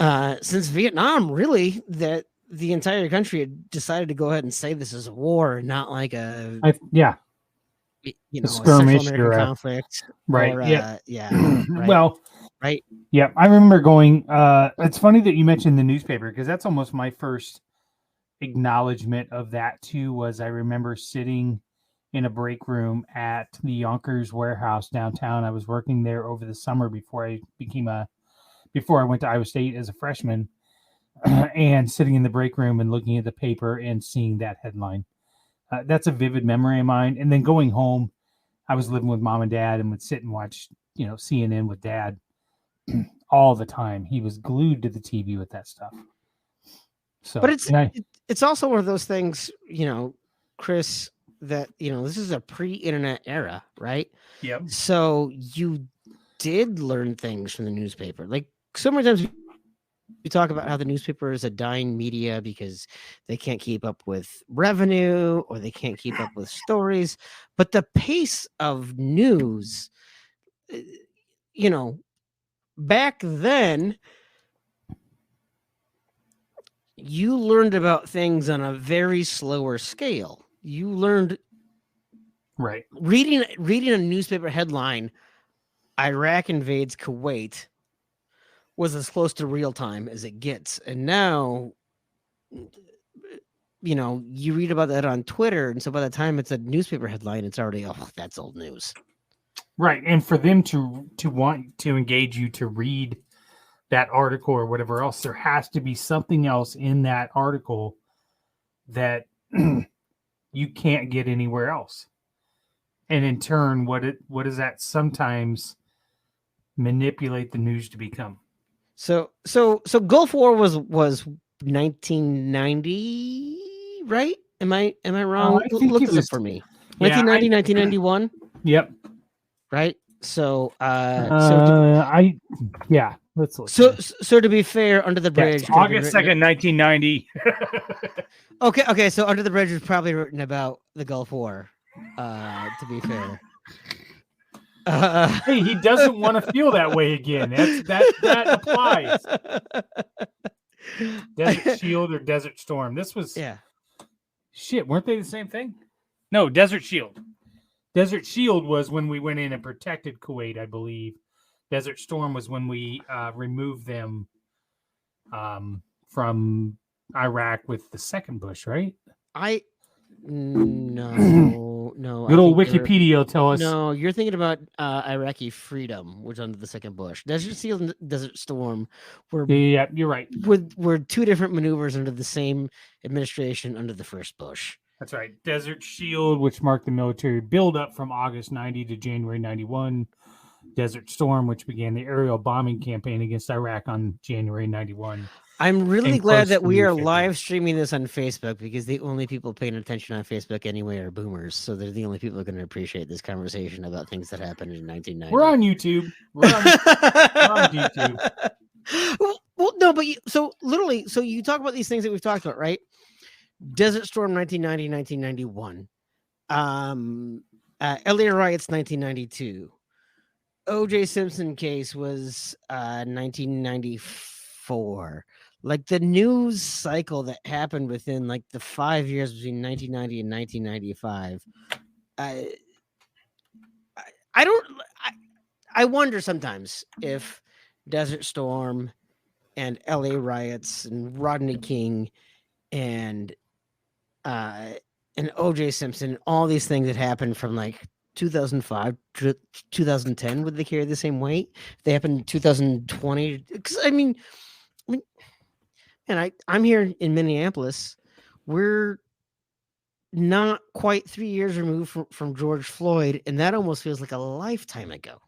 Speaker 4: Vietnam, really, that the entire country had decided to go ahead and say this is a war, not like a
Speaker 5: skirmish
Speaker 4: Central American conflict,
Speaker 5: right?
Speaker 4: Or,
Speaker 5: right. Well,
Speaker 4: right.
Speaker 5: Yeah, I remember going. It's funny that you mentioned the newspaper, because that's almost my first acknowledgement of that too. Was I remember sitting in a break room at the Yonkers warehouse downtown. I was working there over the summer before I went to Iowa State as a freshman, and sitting in the break room and looking at the paper and seeing that headline. That's a vivid memory of mine. And then going home, I was living with mom and dad and would sit and watch, CNN with dad all the time. He was glued to the TV with that stuff. So,
Speaker 4: but it's also one of those things, Chris, that, this is a pre-internet era, right?
Speaker 5: Yep.
Speaker 4: So you did learn things from the newspaper. Like so many times you talk about how the newspaper is a dying media because they can't keep up with revenue or they can't keep up with stories, but the pace of news, you know, back then, you learned about things on a very slower scale. You learned
Speaker 5: Right.
Speaker 4: reading a newspaper headline, Iraq invades Kuwait, was as close to real time as it gets. And now, you know, you read about that on Twitter, and so by the time it's a newspaper headline, it's already, oh, that's old news.
Speaker 5: Right. And for them to want to engage you to read that article or whatever else, there has to be something else in that article that you can't get anywhere else. And in turn, what does that sometimes manipulate the news to become?
Speaker 4: So Gulf War was 1990, right? Am I wrong?
Speaker 5: I think
Speaker 4: Look
Speaker 5: it
Speaker 4: this up
Speaker 5: was-
Speaker 4: for me.
Speaker 5: Yeah,
Speaker 4: 1990, 1991,
Speaker 5: Yep.
Speaker 4: right? So
Speaker 5: Let's look.
Speaker 4: so to be fair, Under the Bridge,
Speaker 5: Yes, August 2nd, 1990.
Speaker 4: Okay, so Under the Bridge was probably written about the Gulf War. To be fair.
Speaker 5: Hey, he doesn't want to feel that way again. That applies. Desert Shield or Desert Storm. This was shit. Weren't they the same thing? No, Desert Shield. Desert Shield was when we went in and protected Kuwait, I believe. Desert Storm was when we removed them from Iraq with the second Bush, right?
Speaker 4: No.
Speaker 5: Good old Wikipedia will tell us.
Speaker 4: No, you're thinking about Iraqi freedom, which under the second Bush. Desert Shield and Desert Storm were
Speaker 5: Yeah, you're right.
Speaker 4: were two different maneuvers under the same administration under the first Bush.
Speaker 5: That's right. Desert Shield, which marked the military buildup from August 90 to January 91. Desert Storm, which began the aerial bombing campaign against Iraq on January 91.
Speaker 4: I'm really
Speaker 5: And
Speaker 4: glad
Speaker 5: close
Speaker 4: that
Speaker 5: to
Speaker 4: we are
Speaker 5: February.
Speaker 4: live streaming this on Facebook because the only people paying attention on Facebook anyway are boomers. So they're the only people who are going to appreciate this conversation about things that happened in 1990.
Speaker 5: We're on YouTube. We're on YouTube.
Speaker 4: Well, no, but so you talk about these things that we've talked about, right? Desert Storm 1990, 1991. LA riots 1992. OJ Simpson case was 1994. Like the news cycle that happened within like the 5 years between 1990 and 1995. I wonder sometimes if Desert Storm and LA riots and Rodney King and OJ Simpson, all these things that happened from like 2005 to 2010, would they carry the same weight? If they happened in 2020, because I mean, and I'm here in Minneapolis. We're not quite 3 years removed from George Floyd, and that almost feels like a lifetime ago.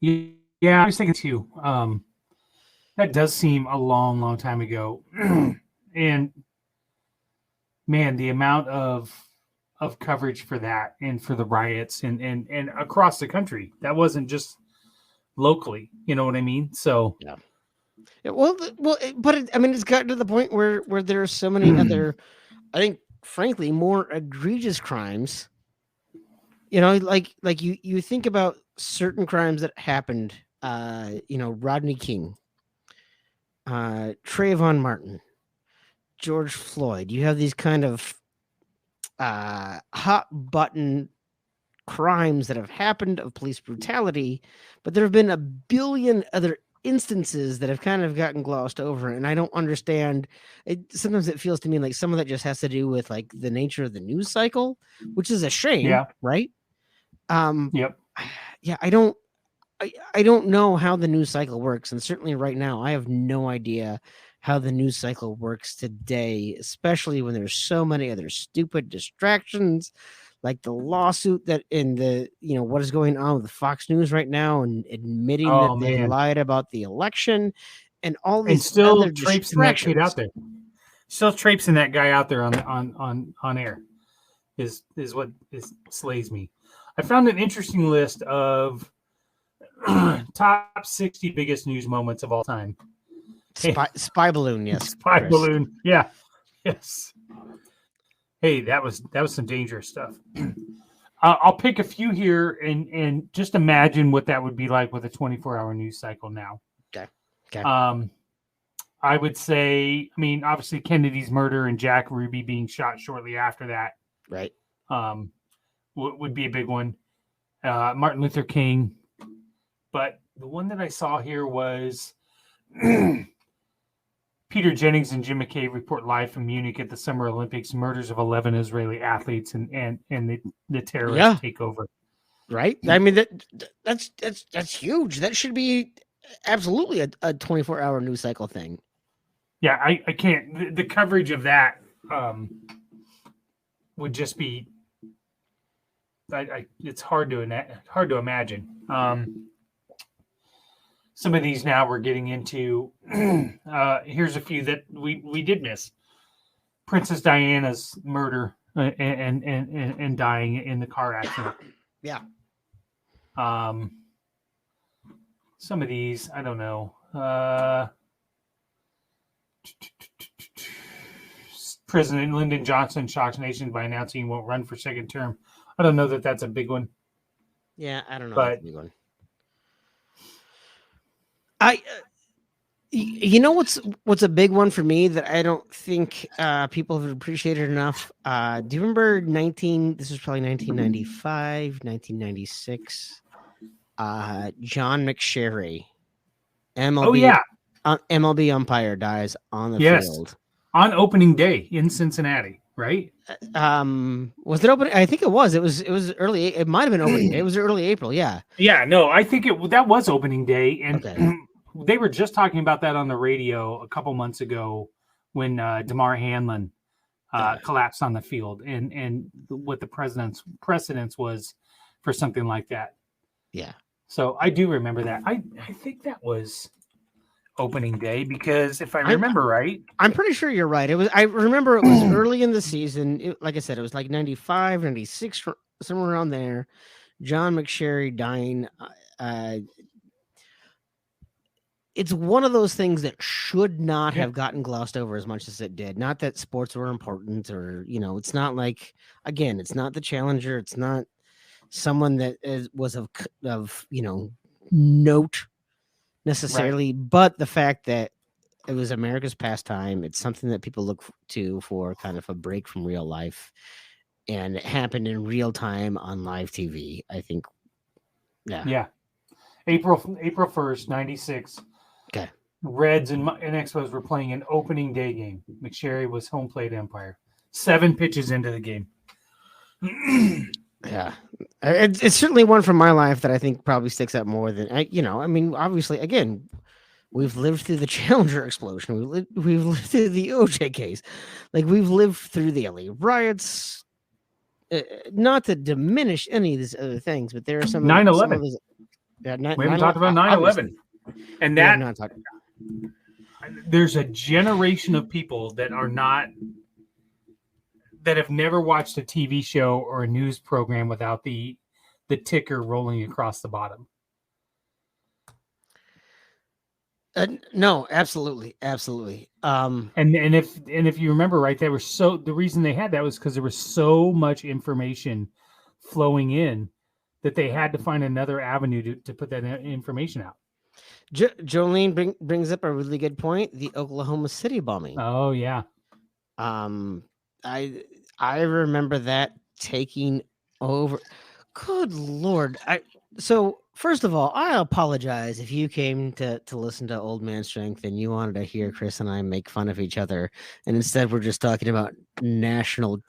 Speaker 5: Yeah, I was thinking too. That does seem a long, long time ago. And man, the amount of coverage for that and for the riots and across the country, that wasn't just locally. You know what I mean? So
Speaker 4: yeah. Well, but it's gotten to the point where there are so many other, I think, frankly, more egregious crimes. You know, like you think about certain crimes that happened. Rodney King, Trayvon Martin, George Floyd. You have these kind of hot button crimes that have happened of police brutality, but there have been a billion other instances that have kind of gotten glossed over, and I don't understand it. Sometimes it feels to me like some of that just has to do with like the nature of the news cycle, which is a shame.
Speaker 5: Yeah.
Speaker 4: Right.
Speaker 5: Yep.
Speaker 4: Yeah, I don't know how the news cycle works, and certainly right now I have no idea how the news cycle works today, especially when there's so many other stupid distractions, like the lawsuit that in the, what is going on with Fox News right now and admitting that they lied about the election and all these,
Speaker 5: and still
Speaker 4: other
Speaker 5: traipsing that kid out there. Still traipsing that guy out there on air is what slays me. I found an interesting list of top 60 biggest news moments of all time.
Speaker 4: Spy balloon, yes.
Speaker 5: Spy
Speaker 4: Chris.
Speaker 5: balloon. Yeah. Yes. Hey, that was some dangerous stuff. I'll pick a few here and just imagine what that would be like with a 24-hour news cycle now.
Speaker 4: Okay.
Speaker 5: I would say, I mean, obviously Kennedy's murder and Jack Ruby being shot shortly after that.
Speaker 4: Right.
Speaker 5: Would be a big one. Martin Luther King. But the one that I saw here was Peter Jennings and Jim McCabe report live from Munich at the Summer Olympics, murders of 11 Israeli athletes and the terrorist takeover.
Speaker 4: Right. I mean, that's huge. That should be absolutely a 24-hour news cycle thing.
Speaker 5: Yeah, I can't. The coverage of that would just be. It's hard to imagine. Some of these now we're getting into. Here's a few that we did miss: Princess Diana's murder and dying in the car accident.
Speaker 4: Yeah.
Speaker 5: Some of these I don't know. President Lyndon Johnson shocks nations by announcing he won't run for second term. I don't know that that's a big one.
Speaker 4: Yeah, I don't know.
Speaker 5: But
Speaker 4: that's a big one. You know what's a big one for me that I don't think people have appreciated enough? Do you remember this was probably 1995, 1996? John McSherry, MLB.
Speaker 5: Oh yeah,
Speaker 4: MLB umpire dies on the field
Speaker 5: on opening day in Cincinnati, right?
Speaker 4: Was it opening? I think it was. It was early. It might have been opening day. It was early April. Yeah.
Speaker 5: Yeah. No, I think that was opening day, and
Speaker 4: okay.
Speaker 5: They were just talking about that on the radio a couple months ago when Damar Hamlin collapsed on the field, and what the precedence was for something like that.
Speaker 4: Yeah.
Speaker 5: So I do remember that. I think that was opening day because if I remember right,
Speaker 4: I'm pretty sure you're right. I remember it was early in the season. Like I said, it was like 95, 96, somewhere around there. John McSherry dying. It's one of those things that should not have gotten glossed over as much as it did. Not that sports were important or, it's not like, again, it's not the challenger. It's not someone that was of note necessarily, right. But the fact that it was America's pastime, it's something that people look to for kind of a break from real life, and it happened in real time on live TV. I think,
Speaker 5: yeah. April 1st, 96.
Speaker 4: Okay.
Speaker 5: Reds and Expos were playing an opening day game. McSherry was home plate umpire. 7 pitches into the game.
Speaker 4: Yeah, it's certainly one from my life that I think probably sticks out more than obviously, again, we've lived through the Challenger explosion. We've lived through the OJ case. Like, we've lived through the LA riots. Not to diminish any of these other things, but there are some
Speaker 5: 9/11.
Speaker 4: We
Speaker 5: haven't talked about 9/11, and that there's a generation of people that have never watched a TV show or a news program without the ticker rolling across the bottom.
Speaker 4: No, absolutely.
Speaker 5: And if you remember right, the reason they had that was because there was so much information flowing in that they had to find another avenue to put that information out.
Speaker 4: Jolene brings up a really good point: the Oklahoma City bombing.
Speaker 5: Oh yeah.
Speaker 4: I remember that taking over. Good Lord. So first of all, I apologize if you came to listen to Old Man Strength and you wanted to hear Chris and I make fun of each other, and instead we're just talking about national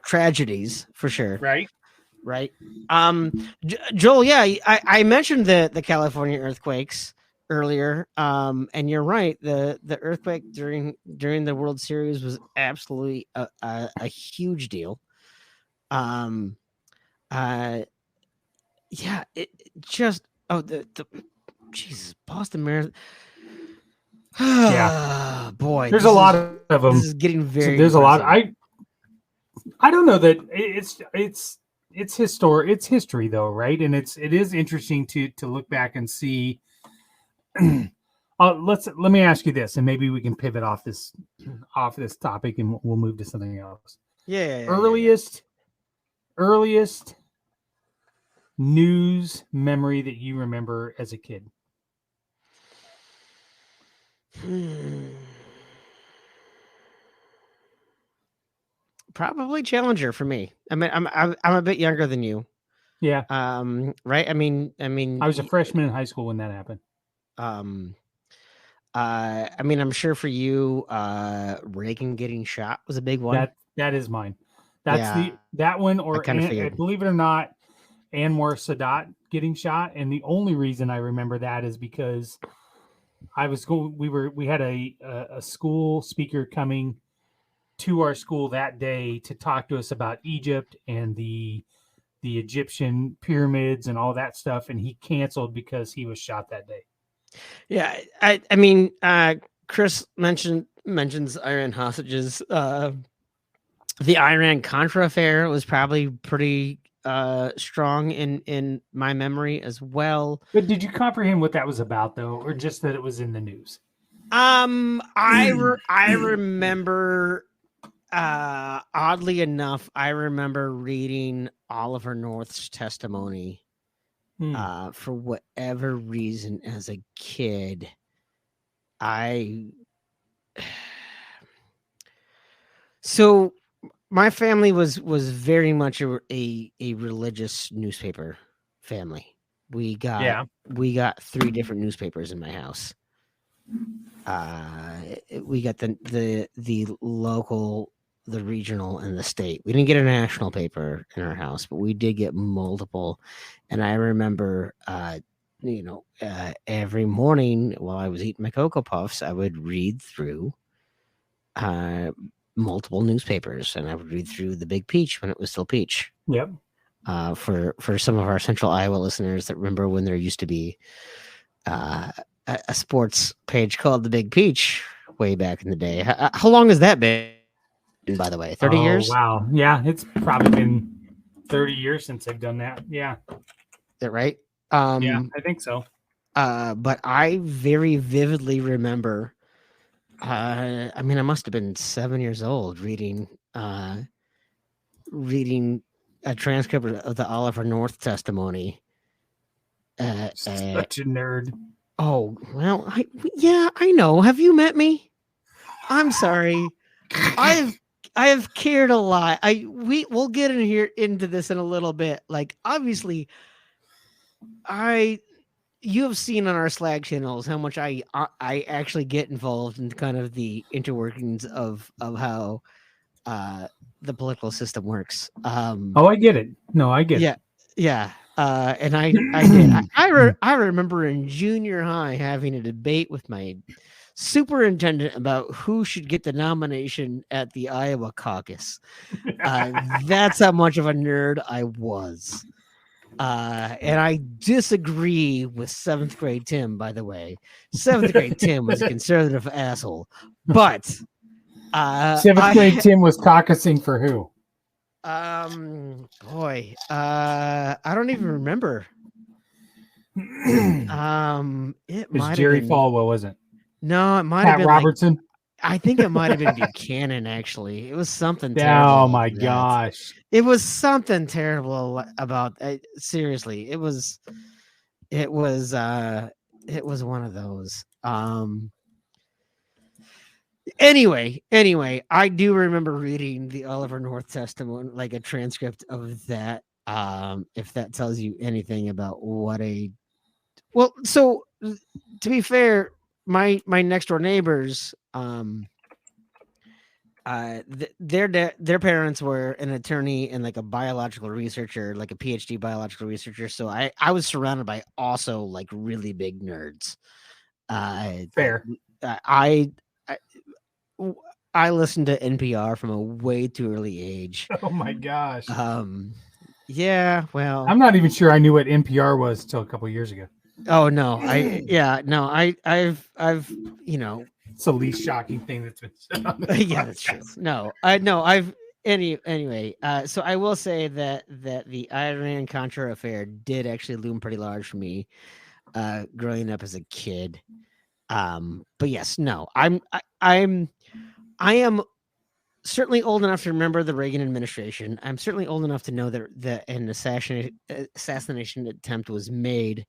Speaker 4: tragedies for sure. Right. Joel, yeah, I mentioned the California earthquakes earlier, and you're right. The earthquake during the World Series was absolutely a huge deal. Yeah, it just the Jesus, Boston Marathon.
Speaker 5: Yeah,
Speaker 4: boy,
Speaker 5: there's a lot of them.
Speaker 4: This is getting very.
Speaker 5: There's a lot. I don't know that it's history though, right? And it is interesting to look back and see Let me ask you this, and maybe we can pivot off this topic, and we'll move to something else.
Speaker 4: Yeah.
Speaker 5: Earliest news memory that you remember as a kid.
Speaker 4: Probably Challenger for me. I mean, I'm a bit younger than you.
Speaker 5: Yeah.
Speaker 4: Right. I mean,
Speaker 5: I was a freshman in high school when that happened.
Speaker 4: I mean, I'm sure for you, Reagan getting shot was a big one.
Speaker 5: That is mine. That's that one, or believe it or not, Anwar Sadat getting shot. And the only reason I remember that is because we had a school speaker coming to our school that day to talk to us about Egypt and the Egyptian pyramids and all that stuff, and he canceled because he was shot that day.
Speaker 4: Yeah, I mean, Chris mentions Iran hostages. The Iran-Contra affair was probably pretty strong in my memory as well.
Speaker 5: But did you comprehend what that was about, though, or just that it was in the news?
Speaker 4: I remember. Oddly enough, I remember reading Oliver North's testimony. For whatever reason, as a kid, so my family was very much a religious newspaper family. We got 3 different newspapers in my house. We got the local, the regional, and the state. We didn't get a national paper in our house, but we did get multiple. And I remember, every morning while I was eating my Cocoa Puffs, I would read through multiple newspapers, and I would read through the Big Peach when it was still Peach.
Speaker 5: Yep.
Speaker 4: For some of our Central Iowa listeners that remember when there used to be a sports page called the Big Peach way back in the day. How long has that been, by the way? 30 years?
Speaker 5: Wow. Yeah, it's probably been 30 years since they've done that. Yeah.
Speaker 4: Is that right?
Speaker 5: Yeah, I think so.
Speaker 4: But I very vividly remember, I must have been 7 years old reading a transcript of the Oliver North testimony.
Speaker 5: Such a nerd.
Speaker 4: Oh, well, I know. Have you met me? I'm sorry. I have cared a lot. We'll get into this in a little bit. Like, obviously, you have seen on our Slack channels how much I actually get involved in kind of the interworkings of how the political system works.
Speaker 5: I get it. No, I get it.
Speaker 4: Yeah. And I did. I remember in junior high having a debate with my superintendent about who should get the nomination at the Iowa caucus. That's how much of a nerd I was. And I disagree with 7th grade Tim, by the way. 7th grade Tim was a conservative asshole. But
Speaker 5: 7th grade Tim was caucusing for who?
Speaker 4: I don't even remember. It might
Speaker 5: Jerry
Speaker 4: been
Speaker 5: Falwell, wasn't it?
Speaker 4: No, it might have been
Speaker 5: Robertson.
Speaker 4: I think it might have been Buchanan. Actually, it was something terrible.
Speaker 5: Oh my gosh!
Speaker 4: It was something terrible about. Seriously, it was one of those. Anyway, I do remember reading the Oliver North testimony, like a transcript of that. If that tells you anything about so to be fair, my next door neighbors, their parents were an attorney and like a biological researcher, like a PhD biological researcher. So I was surrounded by also like really big nerds.
Speaker 5: Fair.
Speaker 4: I listened to NPR from a way too early age.
Speaker 5: Oh my gosh.
Speaker 4: Yeah, well,
Speaker 5: I'm not even sure I knew what NPR was until a couple of years ago.
Speaker 4: Oh no, I've
Speaker 5: it's the least shocking thing that's been said on this
Speaker 4: yeah, that's true. Anyway, so I will say that the Iran-Contra affair did actually loom pretty large for me growing up as a kid. But yes, no, I am certainly old enough to remember the Reagan administration. I'm certainly old enough to know that an assassination attempt was made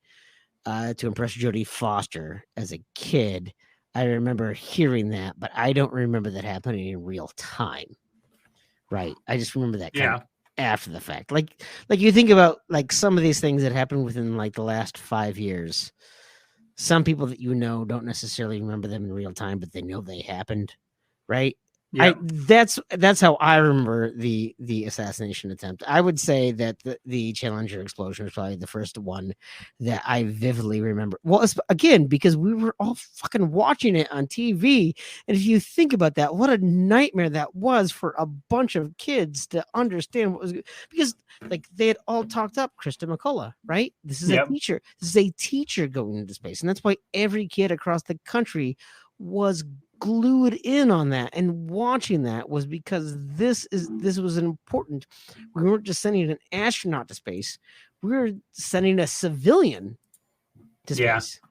Speaker 4: to impress Jodie Foster as a kid. I remember hearing that, but I don't remember that happening in real time. Right. I just remember that kind of after the fact. Like you think about like some of these things that happened within like the last 5 years. Some people that you know don't necessarily remember them in real time, but they know they happened. Right.
Speaker 5: Yeah.
Speaker 4: That's how I remember the assassination attempt. I would say that the Challenger explosion was probably the first one that I vividly remember. Well, again, because we were all fucking watching it on TV, and if you think about that, what a nightmare that was for a bunch of kids to understand what was, because like they had all talked up Krista McCullough, right? This is a teacher. This is a teacher going into space, and that's why every kid across the country was glued in on that and watching that, was because this was an important. We weren't just sending an astronaut to space, we were sending a civilian to space.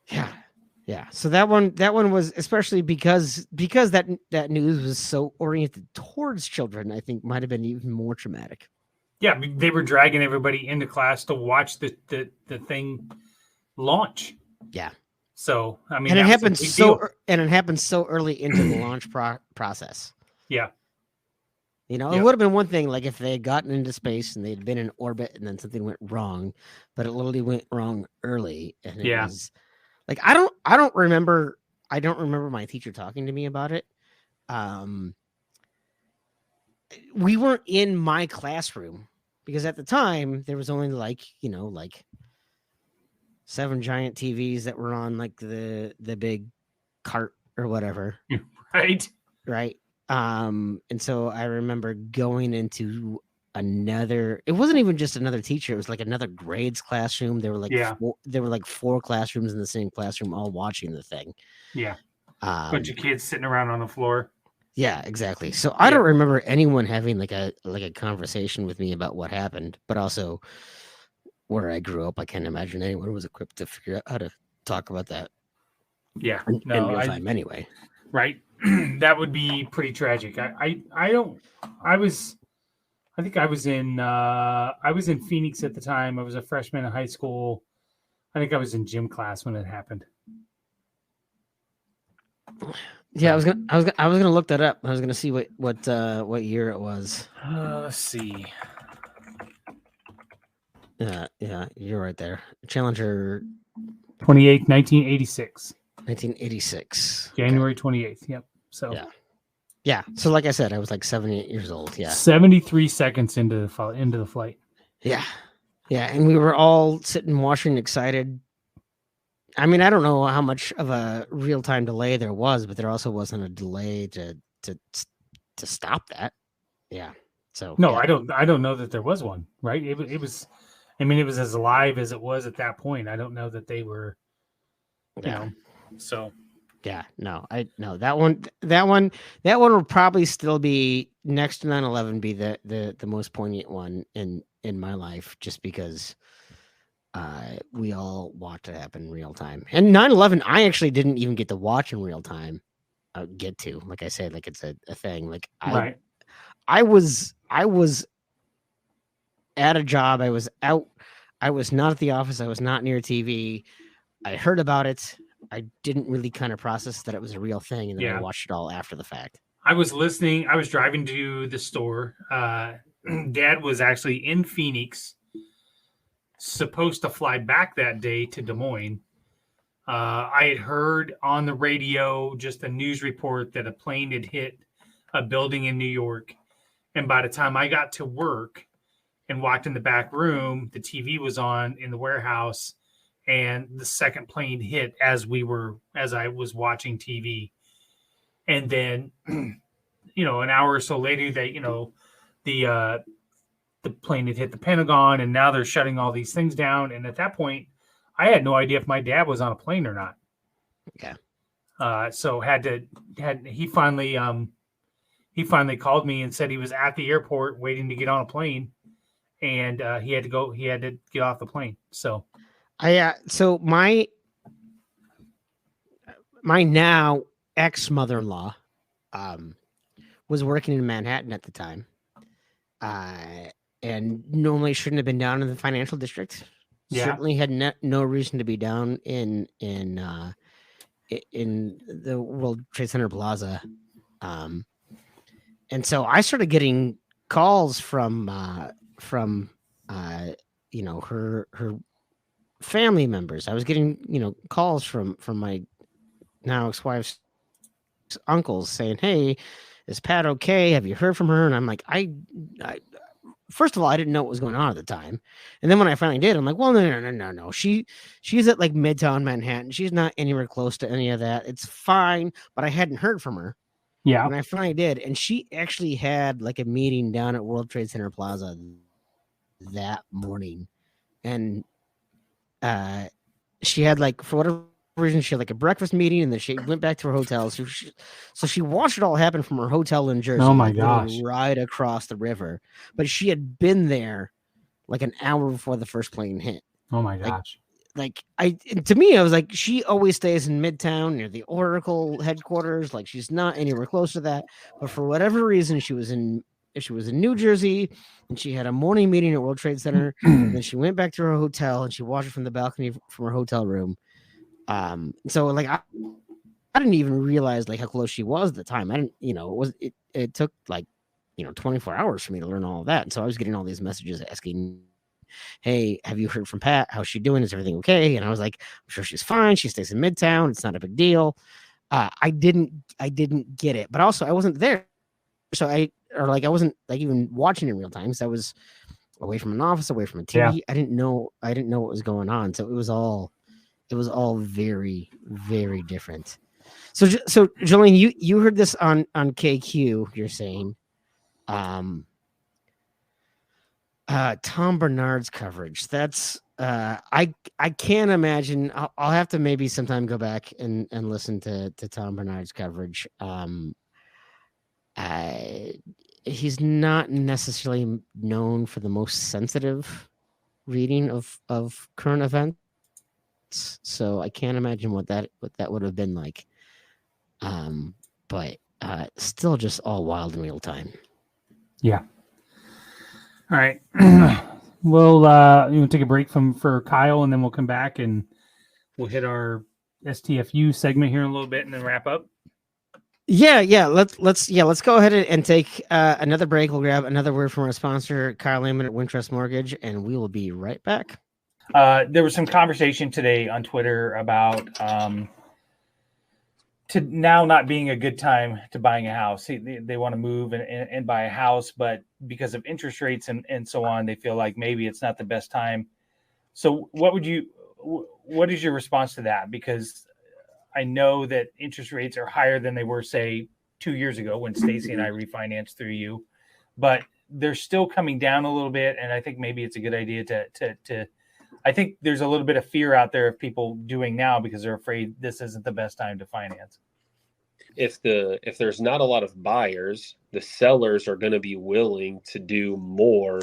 Speaker 4: Yeah. So that one was, especially because that news was so oriented towards children, I think might have been even more traumatic.
Speaker 5: Yeah, they were dragging everybody into class to watch the thing launch.
Speaker 4: Yeah.
Speaker 5: So I mean,
Speaker 4: and it happened so early into the launch process.
Speaker 5: Yeah,
Speaker 4: it would have been one thing like if they had gotten into space and they'd been in orbit and then something went wrong, but it literally went wrong early. And it was like I don't remember my teacher talking to me about it. We weren't in my classroom because at the time there was only like 7 giant TVs that were on like the big cart or whatever.
Speaker 5: Right.
Speaker 4: And so I remember going into it wasn't even just another teacher. It was like another grades classroom. There were like 4 classrooms in the same classroom, all watching the thing.
Speaker 5: Yeah. Bunch of kids sitting around on the floor.
Speaker 4: Yeah, exactly. So I don't remember anyone having like a conversation with me about what happened, but also where I grew up, I can't imagine anyone was equipped to figure out how to talk about that.
Speaker 5: Yeah,
Speaker 4: in real time anyway.
Speaker 5: Right, that would be pretty tragic. I think I was in Phoenix at the time. I was a freshman in high school. I think I was in gym class when it happened.
Speaker 4: Yeah, I was gonna look that up. I was gonna see what year it was.
Speaker 5: Let's see.
Speaker 4: Yeah, you're right there. Challenger
Speaker 5: 28th, 1986.
Speaker 4: 1986.
Speaker 5: January 28th. Yep. So
Speaker 4: yeah. So like I said, I was like 7, 8 years old. Yeah.
Speaker 5: 73 seconds into the flight.
Speaker 4: Yeah. Yeah. And we were all sitting watching excited. I mean, I don't know how much of a real-time delay there was, but there also wasn't a delay to stop that. Yeah. So
Speaker 5: no, I don't know that there was one, right? It was, I mean, it was as live as it was at that point. I don't know that they were, so.
Speaker 4: Yeah, no, that one will probably still be next to 9/11 be the most poignant one in my life, just because we all watched it happen in real time. And 9/11, I actually didn't even get to watch in real time. Like I said, like it's a thing. Like I was at a job. I was out. I was not at the office. I was not near TV. I heard about it. I didn't really kind of process that it was a real thing. And then I watched it all after the fact.
Speaker 5: I was listening. I was driving to the store. Dad was actually in Phoenix, supposed to fly back that day to Des Moines. I had heard on the radio just a news report that a plane had hit a building in New York. And by the time I got to work and walked in the back room, the TV was on in the warehouse, and the second plane hit as I was watching TV. And then, an hour or so later, the plane had hit the Pentagon, and now they're shutting all these things down. And at that point, I had no idea if my dad was on a plane or not.
Speaker 4: Yeah.
Speaker 5: So he finally called me and said he was at the airport waiting to get on a plane, and he had to get off the plane. So
Speaker 4: so my my now ex mother-in-law was working in Manhattan at the time, and normally shouldn't have been down in the financial district.
Speaker 5: Yeah.
Speaker 4: Certainly had no reason to be down in the World Trade Center Plaza. And so I started getting calls from her family members. I was getting calls from my now ex-wife's uncles saying, "Hey, is Pat okay? Have you heard from her?" And I'm like, I first of all, I didn't know what was going on at the time. And then when I finally did, I'm like, well, no. She's at like Midtown Manhattan. She's not anywhere close to any of that. It's fine. But I hadn't heard from her.
Speaker 5: Yeah.
Speaker 4: And I finally did. And she actually had like a meeting down at World Trade Center Plaza that morning. And she had like, for whatever reason, she had like a breakfast meeting, and then she went back to her hotel. So she watched it all happen from her hotel in Jersey.
Speaker 5: Oh my gosh.
Speaker 4: Right across the river. But she had been there like an hour before the first plane hit.
Speaker 5: Oh my gosh.
Speaker 4: To me, I was like, she always stays in Midtown near the Oracle headquarters. Like, she's not anywhere close to that. But for whatever reason, she was in New Jersey, and she had a morning meeting at World Trade Center. And then she went back to her hotel, and she watched it from the balcony from her hotel room. So like I didn't even realize like how close she was at the time. I didn't, it took like 24 hours for me to learn all of that. And so I was getting all these messages asking, "Hey, have you heard from Pat? How's she doing? Is everything okay?" And I was like, "I'm sure she's fine. She stays in Midtown. It's not a big deal." I didn't get it, but also I wasn't there. So I wasn't like even watching in real time. So I was away from an office, away from a TV.
Speaker 5: Yeah.
Speaker 4: I didn't know what was going on. So it was all very, very different. So Jolene, you heard this on KQ. You're saying, Tom Bernard's coverage. That's I can't imagine. I'll have to maybe sometime go back and listen to Tom Bernard's coverage. He's not necessarily known for the most sensitive reading of current events. So I can't imagine what that would have been like. But still just all wild in real time.
Speaker 5: Yeah. All right. We'll take a break for Kyle, and then we'll come back and we'll hit our STFU segment here in a little bit and then wrap up.
Speaker 4: Yeah. Let's go ahead and take another break. We'll grab another word from our sponsor, Kyle Lehman at Wintrust Mortgage, and we will be right back.
Speaker 5: There was some conversation today on Twitter about to now not being a good time to buying a house. They want to move and buy a house, but because of interest rates and so on, they feel like maybe it's not the best time. So what is your response to that? Because I know that interest rates are higher than they were, say, 2 years ago when Stacy and I refinanced through you, but they're still coming down a little bit. And I think maybe it's a good idea to I think there's a little bit of fear out there of people doing now because they're afraid this isn't the best time to finance.
Speaker 6: If there's not a lot of buyers, the sellers are going to be willing to do more.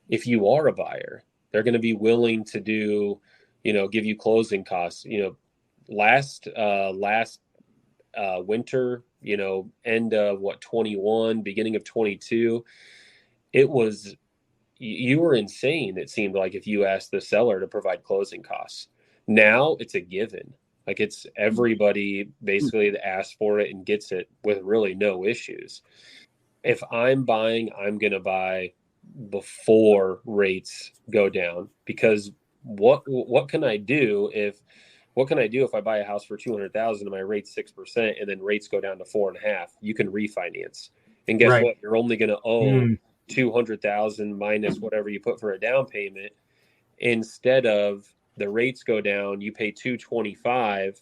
Speaker 6: If you are a buyer, they're going to be willing to do, give you closing costs. Last winter, end of 21, beginning of 22, you were insane. It seemed like if you asked the seller to provide closing costs. Now it's a given. Like it's everybody basically that asks for it and gets it with really no issues. If I'm buying, I'm going to buy before rates go down, because what can I do if I buy a house for $200,000 and my rate's 6% and then rates go down to 4.5%? You can refinance, and guess what? You're only going to owe $200,000 minus whatever you put for a down payment. Instead of the rates go down, you pay $225.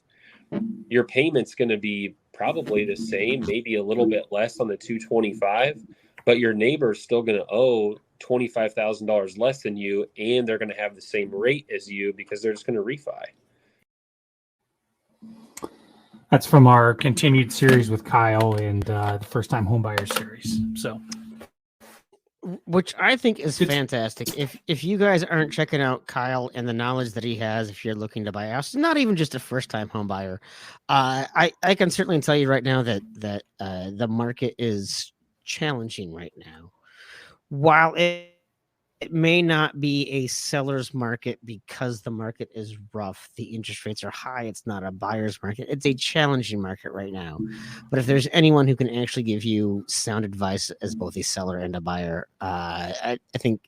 Speaker 6: Your payment's going to be probably the same, maybe a little bit less on the $225, but your neighbor's still going to owe $25,000 less than you, and they're going to have the same rate as you because they're just going to refi.
Speaker 5: That's from our continued series with Kyle and the First Time Homebuyer series. So,
Speaker 4: which I think is
Speaker 5: It's-
Speaker 4: fantastic. If you guys aren't checking out Kyle and the knowledge that he has, if you're looking to buy a house, not even just a first time home buyer, I can certainly tell you right now that the market is challenging right now. While it may not be a seller's market because the market is rough, the interest rates are high, it's not a buyer's market, it's a challenging market right now. But if there's anyone who can actually give you sound advice as both a seller and a buyer, I think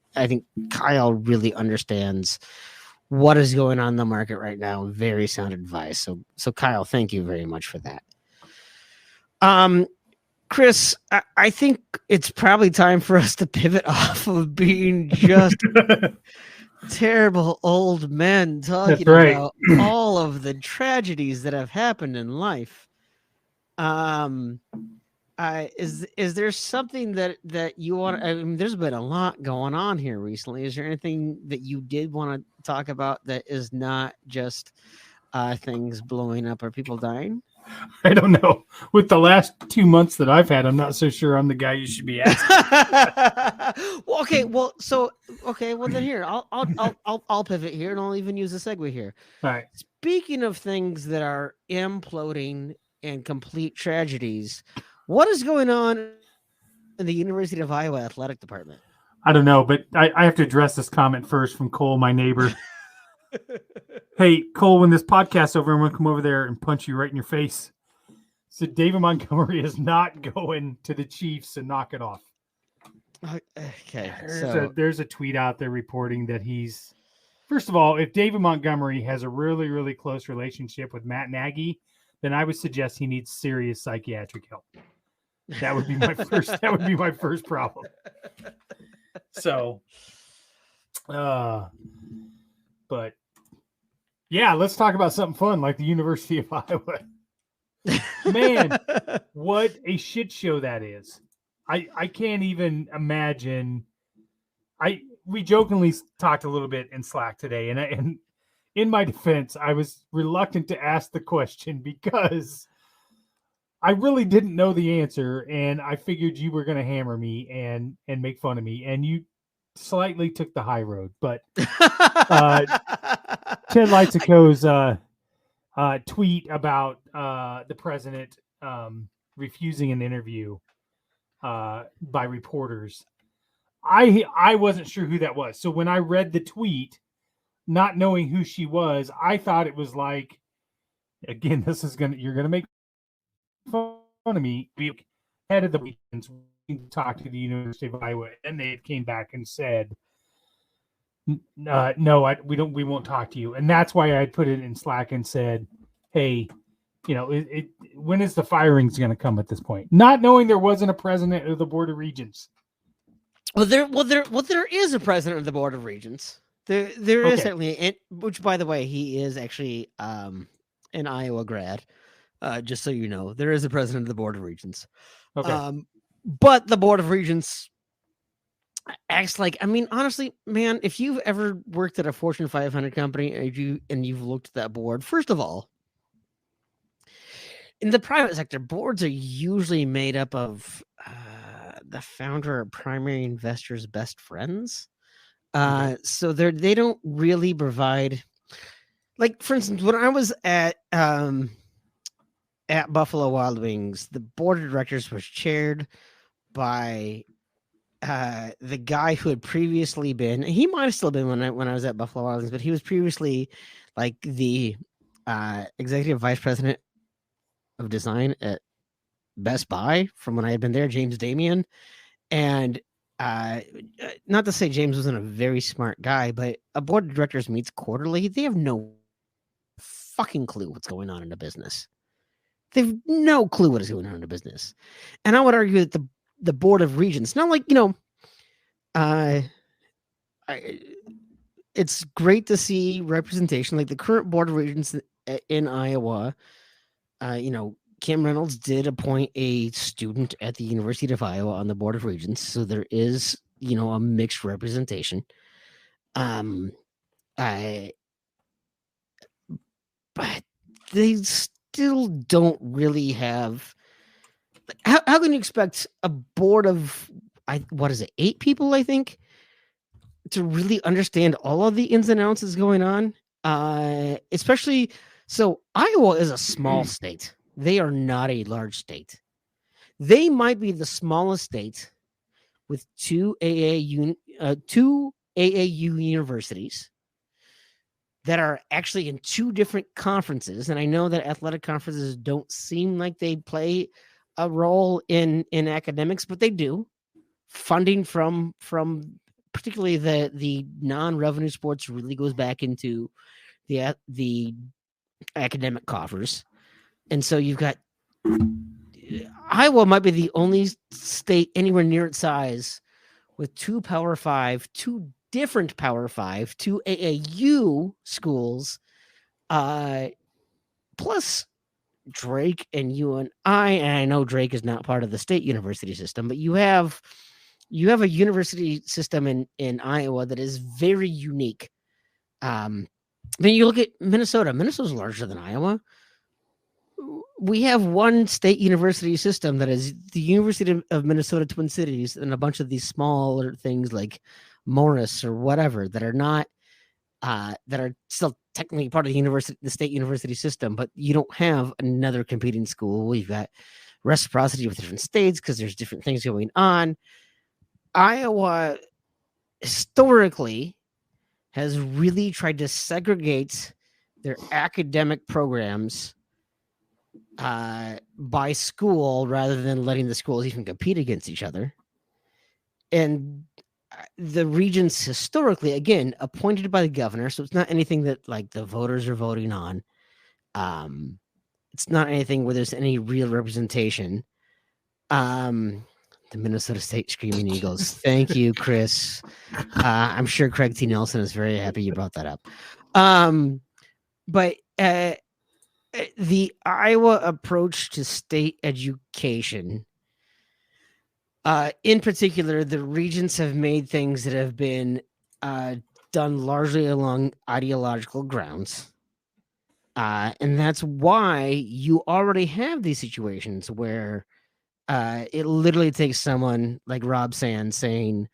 Speaker 4: Kyle really understands what is going on in the market right now. Very sound advice. So Kyle, thank you very much for that. Chris, I think it's probably time for us to pivot off of being just terrible old men talking
Speaker 5: That's right.
Speaker 4: about all of the tragedies that have happened in life. Is there something that you want? I mean, there's been a lot going on here recently. Is there anything that you did want to talk about that is not just things blowing up or people dying?
Speaker 5: I don't know. With the last 2 months that I've had, I'm not so sure I'm the guy you should be asking.
Speaker 4: Well, then here I'll pivot here, and I'll even use a segue here.
Speaker 5: All right.
Speaker 4: Speaking of things that are imploding and complete tragedies, what is going on in the University of Iowa athletic department?
Speaker 5: I don't know, but I have to address this comment first from Cole, my neighbor. Hey, Cole, when this podcast's over, I'm going to come over there and punch you right in your face. So David Montgomery is not going to the Chiefs and knock it off.
Speaker 4: Okay.
Speaker 5: There's a tweet out there reporting that he's, first of all, if David Montgomery has a really, really close relationship with Matt Nagy, then I would suggest he needs serious psychiatric help. That would be my first problem. So, but yeah, let's talk about something fun like the University of Iowa. Man, what a shit show that is. I can't even imagine. We jokingly talked a little bit in Slack today, and in my defense, I was reluctant to ask the question because I really didn't know the answer, and I figured you were going to hammer me and make fun of me, and you slightly took the high road. But Ted Leitzico's tweet about the president refusing an interview by reporters, I wasn't sure who that was. So when I read the tweet, not knowing who she was, I thought it was like, again, you're gonna make fun of me. We head of the weekends, we talked to the University of Iowa, and they came back and said, no, we won't talk to you. And that's why I put it in Slack and said, hey, when is the firings going to come at this point? Not knowing there wasn't a president of the Board of Regents.
Speaker 4: Well, there is a president of the Board of Regents. There is certainly, which, by the way, he is actually an Iowa grad. Just so you know, there is a president of the Board of Regents.
Speaker 5: Okay.
Speaker 4: But the Board of Regents acts like, I mean, honestly, man, if you've ever worked at a Fortune 500 company and you've looked at that board, first of all, in the private sector, boards are usually made up of the founder or primary investor's best friends. So they don't really provide, like, for instance, when I was at Buffalo Wild Wings, the board of directors was chaired by the guy who had previously been, he might have still been when I was at Buffalo Wild Wings, but he was previously like the executive vice president of design at Best Buy from when I had been there, James Damian. And not to say James wasn't a very smart guy, but a board of directors meets quarterly. They have no fucking clue what's going on in the business. They have no clue what is going on in the business. And I would argue that the Board of Regents, not like, it's great to see representation. Like the current Board of Regents in Iowa, Kim Reynolds did appoint a student at the University of Iowa on the Board of Regents. So there is, a mixed representation. But they still don't really have. How can you expect a board of what is it, 8 people, I think, to really understand all of the ins and outs that's going on. Especially, so Iowa is a small state. They are not a large state. They might be the smallest state with two AAU universities that are actually in 2 different conferences. And I know that athletic conferences don't seem like they play a role in academics, but they do. Funding from particularly the non-revenue sports really goes back into the academic coffers. And so you've got Iowa might be the only state anywhere near its size with 2 Power 5, 2 different Power 5, 2 AAU schools, plus Drake and UNI. And I know Drake is not part of the state university system, but you have a university system in Iowa that is very unique. I mean, you look at Minnesota. Minnesota's larger than Iowa. We have one state university system that is the University of Minnesota Twin Cities, and a bunch of these smaller things like Morris or whatever that are not that are still technically part of the state university system, but you don't have another competing school. You've got reciprocity with different states because there's different things going on. Iowa historically has really tried to segregate their academic programs by school rather than letting the schools even compete against each other. And the regents historically, again, appointed by the governor, so it's not anything that like the voters are voting on. It's not anything where there's any real representation. The Minnesota State Screaming Eagles. Thank you, Chris. I'm sure Craig T. Nelson is very happy you brought that up. But the Iowa approach to state education, in particular, the regents have made things that have been done largely along ideological grounds. And that's why you already have these situations where it literally takes someone like Rob Sand saying,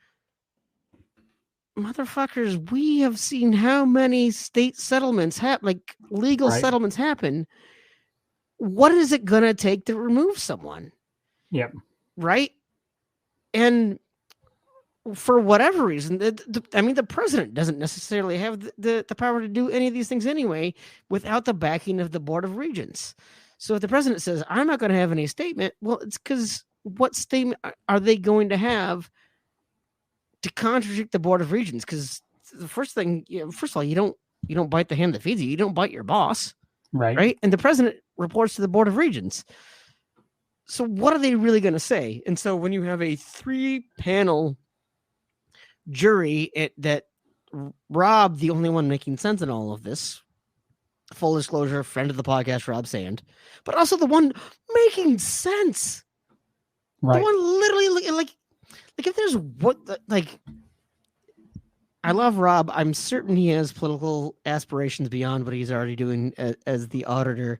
Speaker 4: motherfuckers, we have seen how many state settlements happen, like legal settlements happen. What is it going to take to remove someone?
Speaker 5: Yep.
Speaker 4: Right. And for whatever reason, the president doesn't necessarily have the power to do any of these things anyway, without the backing of the Board of Regents. So if the president says, I'm not going to have any statement, well, it's because what statement are they going to have to contradict the Board of Regents? Because the first thing, first of all, you don't bite the hand that feeds you. You don't bite your boss. Right. And the president reports to the Board of Regents. So what are they really going to say? And so when you have a 3-panel jury that Rob, the only one making sense in all of this, full disclosure, friend of the podcast, Rob Sand, but also the one making sense. Right. The one literally like if there's I love Rob. I'm certain he has political aspirations beyond what he's already doing as the auditor.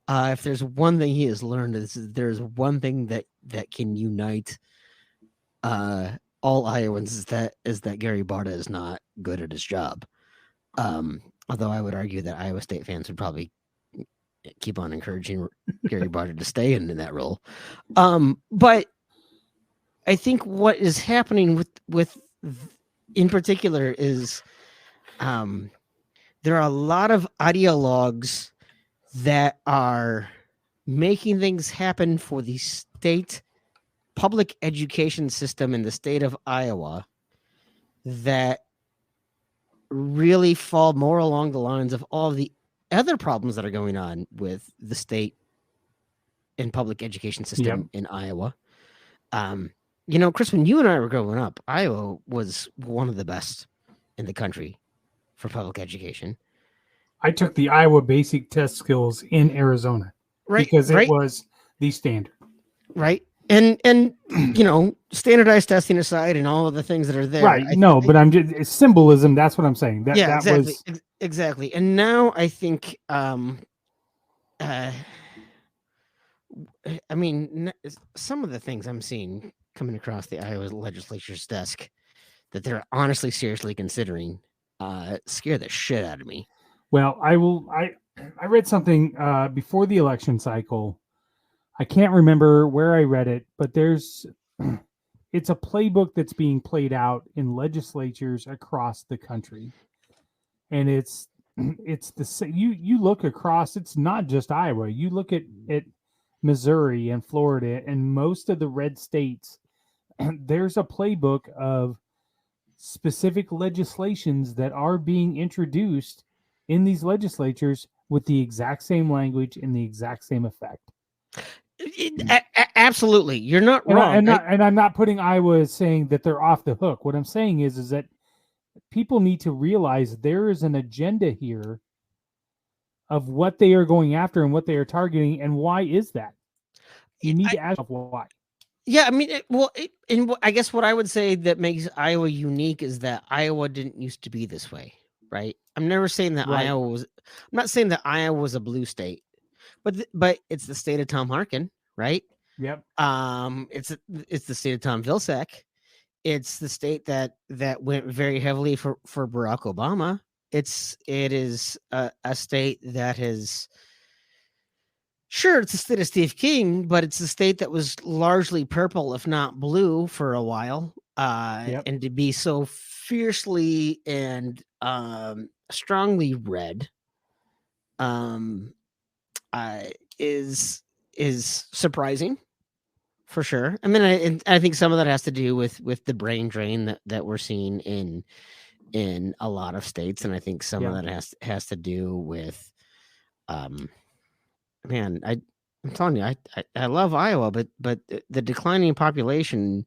Speaker 4: If there's one thing he has learned, there's one thing that can unite all Iowans is that Gary Barta is not good at his job. Although I would argue that Iowa State fans would probably keep on encouraging Gary Barta to stay in that role. But I think what is happening with in particular is there are a lot of ideologues that are making things happen for the state public education system in the state of Iowa that really fall more along the lines of all the other problems that are going on with the state and public education system in Iowa. Chris, when you and I were growing up, Iowa was one of the best in the country for public education.
Speaker 5: I took the Iowa Basic Test Skills in Arizona, because it was the standard. Right.
Speaker 4: And standardized testing aside and all of the things that are there.
Speaker 5: Right. But I'm just symbolism. That's what I'm saying.
Speaker 4: Exactly. And now I think, some of the things I'm seeing coming across the Iowa legislature's desk that they're honestly seriously considering scare the shit out of me.
Speaker 5: Well, I read something before the election cycle. I can't remember where I read it, but it's a playbook that's being played out in legislatures across the country. And it's you look across, it's not just Iowa. You look at Missouri and Florida and most of the red states, and there's a playbook of specific legislations that are being introduced in these legislatures with the exact same language and the exact same effect.
Speaker 4: Absolutely, you're not wrong.
Speaker 5: And I'm not putting Iowa as saying that they're off the hook. What I'm saying is that people need to realize there is an agenda here of what they are going after and what they are targeting, and why is that? You need to ask why.
Speaker 4: Yeah, I mean, I guess what I would say that makes Iowa unique is that Iowa didn't used to be this way, right? I'm never saying that
Speaker 5: Right.
Speaker 4: I'm not saying that Iowa was a blue state, but it's the state of Tom Harkin, right?
Speaker 5: Yep.
Speaker 4: It's the state of Tom Vilsack. It's the state that went very heavily for Barack Obama. It is a state that has. Sure, it's the state of Steve King, but it's a state that was largely purple, if not blue, for a while. And to be so fiercely and strongly red is surprising, for sure. I mean, I think some of that has to do with the brain drain that we're seeing in a lot of states, and I think some of that has to do with man, I'm telling you, I love Iowa, but the declining population,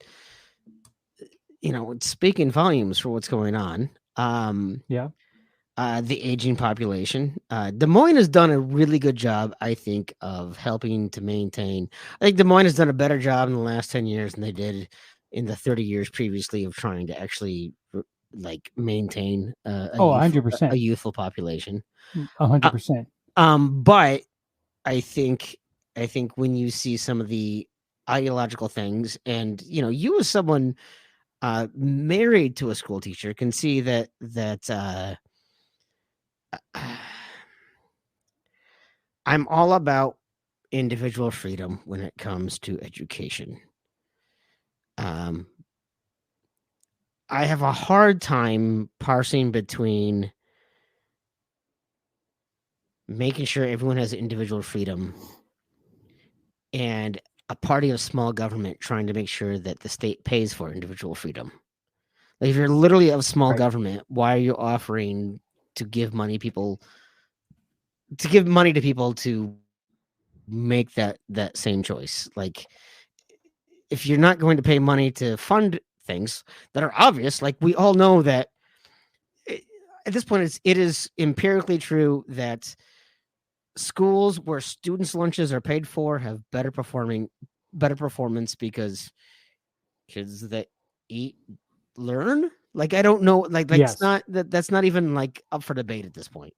Speaker 4: it's speaking volumes for what's going on. The aging population. Des Moines has done a really good job, I think, of helping to maintain. I think Des Moines has done a better job in the last 10 years than they did in the 30 years previously of trying to actually maintain
Speaker 5: 100%.
Speaker 4: a youthful population.
Speaker 5: 100%.
Speaker 4: But I think when you see some of the ideological things, and you as someone married to a school teacher can see that I'm all about individual freedom when it comes to education. I have a hard time parsing between making sure everyone has individual freedom and a party of small government trying to make sure that the state pays for individual freedom. Like, if you're literally of small government, why are you offering to give money to people to make that same choice? Like, if you're not going to pay money to fund things that are obvious, like we all know that at this point it is empirically true that schools where students' lunches are paid for have better performance because kids that eat learn. Like, I don't know,
Speaker 5: Yes.
Speaker 4: that's not even up for debate at this point.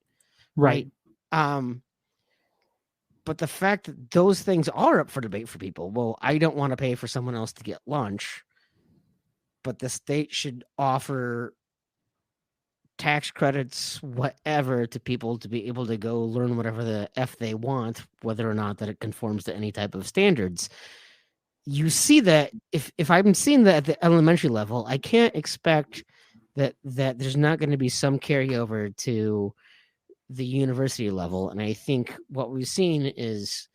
Speaker 5: Right.
Speaker 4: But the fact that those things are up for debate for people, well, I don't want to pay for someone else to get lunch, but the state should offer tax credits, whatever, to people to be able to go learn whatever the F they want, whether or not that it conforms to any type of standards. You see that if I'm seeing that at the elementary level, I can't expect that there's not going to be some carryover to the university level. And I think what we've seen is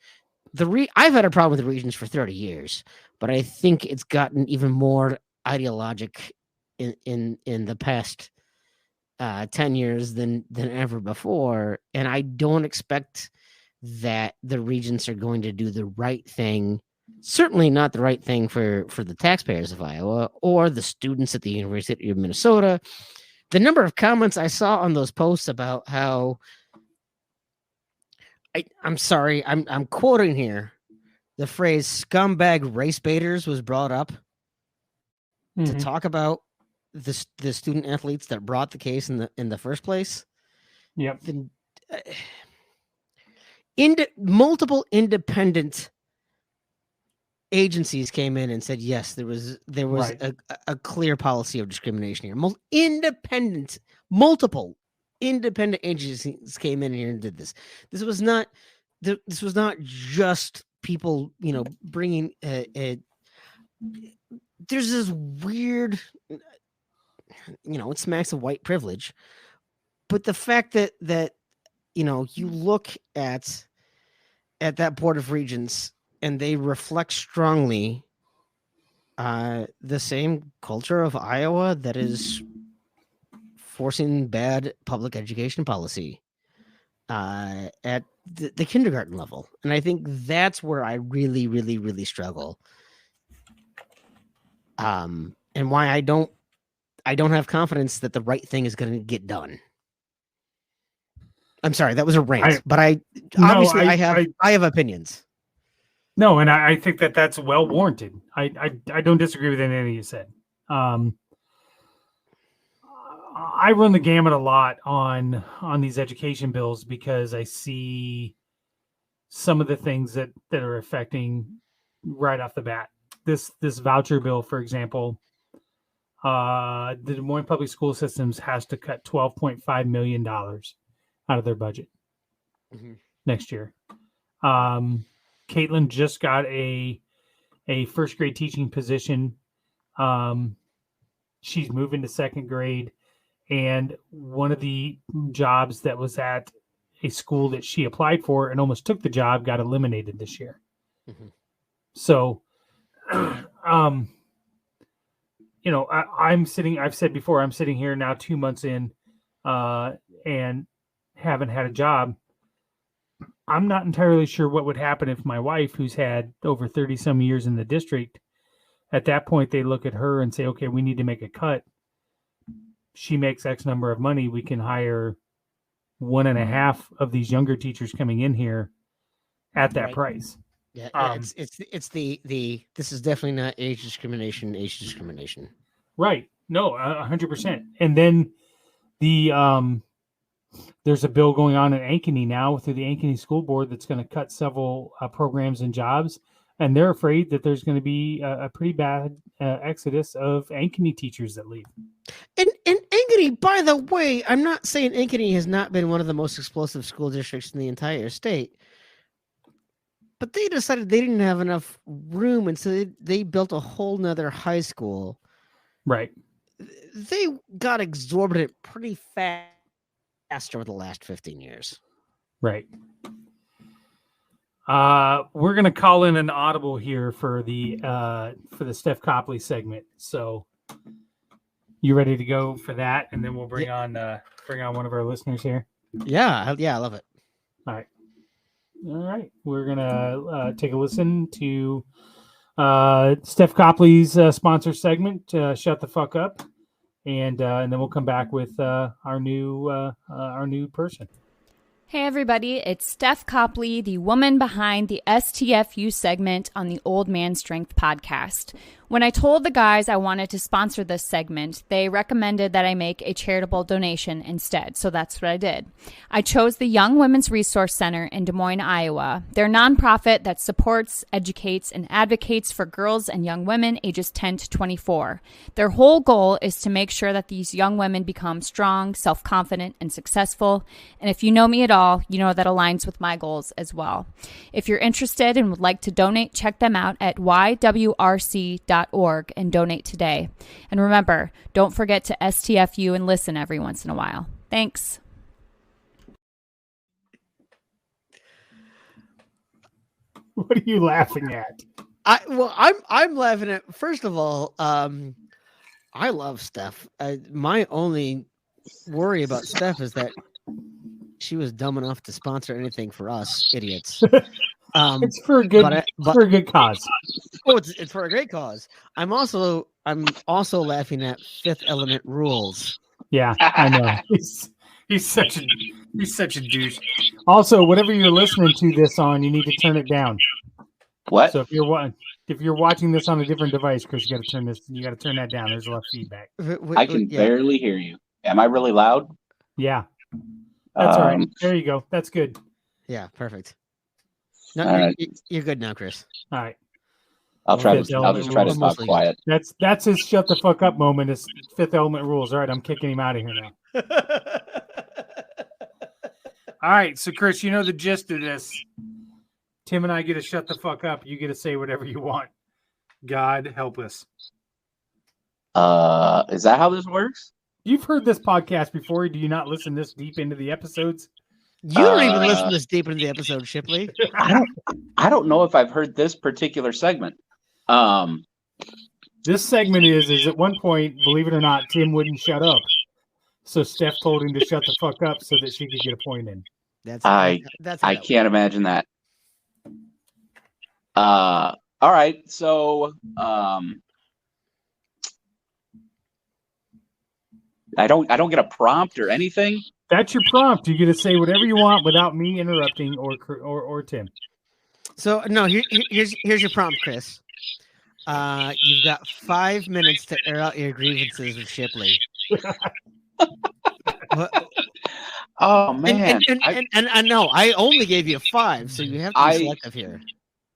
Speaker 4: I've had a problem with the regions for 30 years, but I think it's gotten even more ideologic in the past 10 years than ever before. And I don't expect that the regents are going to do the right thing. Certainly not the right thing for the taxpayers of Iowa or the students at the University of Minnesota. The number of comments I saw on those posts about how I'm sorry, I'm quoting here, the phrase "scumbag race baiters" was brought up to talk about the student athletes that brought the case in the first place.
Speaker 5: Yep.
Speaker 4: Multiple independent agencies came in and said yes, there was
Speaker 5: Right.
Speaker 4: a clear policy of discrimination here. Multiple independent agencies came in here and did this. This was not just people, bringing there's this weird, it smacks of white privilege, but the fact that you look at that board of regents and they reflect strongly the same culture of Iowa that is forcing bad public education policy at the kindergarten level. And I think that's where I really, really, really struggle. And why I don't have confidence that the right thing is going to get done. I'm sorry, that was a rant, but I have opinions.
Speaker 5: No, and I think that's well warranted. I don't disagree with anything you said. I run the gamut a lot on these education bills because I see some of the things that are affecting right off the bat. This voucher bill, for example, the Des Moines Public School Systems has to cut $12.5 million out of their budget next year. Caitlin just got a first grade teaching position. She's moving to second grade, and one of the jobs that was at a school that she applied for and almost took the job got eliminated this year. So, I've said before, I'm sitting here now 2 months in, and haven't had a job. I'm not entirely sure what would happen if my wife, who's had over 30 some years in the district, at that point, they look at her and say, okay, we need to make a cut. She makes X number of money. We can hire 1.5 of these younger teachers coming in here at that price.
Speaker 4: Yeah, it's the this is definitely not age discrimination. Right.
Speaker 5: No, 100%. And then there's a bill going on in Ankeny now through the Ankeny School Board that's going to cut several programs and jobs. And they're afraid that there's going to be a pretty bad exodus of Ankeny teachers that leave.
Speaker 4: And Ankeny, by the way, I'm not saying Ankeny has not been one of the most explosive school districts in the entire state. But they decided they didn't have enough room, and so they built a whole nother high school.
Speaker 5: Right.
Speaker 4: They got exorbitant pretty fast over the last 15 years.
Speaker 5: Right. We're going to call in an audible here for the Steph Copley segment. So you ready to go for that? And then we'll bring on one of our listeners here.
Speaker 4: Yeah, I love it.
Speaker 5: All right. We're going to take a listen to Steph Copley's sponsor segment, Shut the Fuck Up. And then we'll come back with our new person.
Speaker 7: Hey everybody, it's Steph Copley, the woman behind the STFU segment on the Old Man Strength podcast. When I told the guys I wanted to sponsor this segment, they recommended that I make a charitable donation instead, so that's what I did. I chose the Young Women's Resource Center in Des Moines, Iowa. They're a nonprofit that supports, educates, and advocates for girls and young women ages 10 to 24. Their whole goal is to make sure that these young women become strong, self-confident, and successful. And if you know me at all, you know that aligns with my goals as well. If you're interested and would like to donate, check them out at ywrc.org and donate today. And remember, don't forget to STFU and listen every once in a while. Thanks.
Speaker 5: What are you laughing at?
Speaker 4: I'm laughing at, first of all, I love Steph. My only worry about Steph is that she was dumb enough to sponsor anything for us idiots.
Speaker 5: It's for a good cause.
Speaker 4: Oh, it's for a great cause. I'm also laughing at Fifth Element rules.
Speaker 5: Yeah, I know. He's such a douche. Also, whatever you're listening to this on, you need to turn it down.
Speaker 8: What?
Speaker 5: So if you're watching this on a different device, Chris, you got to turn that down. There's a lot of feedback.
Speaker 8: I can barely hear you. Am I really loud?
Speaker 5: Yeah. That's all right. There you go. That's good.
Speaker 4: Yeah, perfect. No,
Speaker 8: right.
Speaker 4: you're good now, Chris.
Speaker 5: All right.
Speaker 8: I'll try
Speaker 5: Fifth
Speaker 8: to. I'll
Speaker 5: Element
Speaker 8: just try to
Speaker 5: rules.
Speaker 8: talk
Speaker 4: Mostly
Speaker 8: quiet.
Speaker 5: That's his shut the fuck up moment. Is Fifth Element rules. All right, I'm kicking him out of here now. All right, so Chris, you know the gist of this. Tim and I get to shut the fuck up. You get to say whatever you want. God help us.
Speaker 8: Is that how this works?
Speaker 5: You've heard this podcast before. Do you not listen this deep into the episodes?
Speaker 4: You don't even listen this deep into the episode, Shipley.
Speaker 8: I don't know if I've heard this particular segment.
Speaker 5: This segment is at one point, believe it or not, Tim wouldn't shut up. So Steph told him to shut the fuck up so that she could get a point in.
Speaker 4: That's
Speaker 8: I can't imagine that. All right, so I don't get a prompt or anything.
Speaker 5: That's your prompt. You get to say whatever you want without me interrupting or Tim.
Speaker 4: So no, here's your prompt, Chris. You've got 5 minutes to air out your grievances with Shipley.
Speaker 8: Oh man!
Speaker 4: And I know I only gave you 5, so you have to be selective here.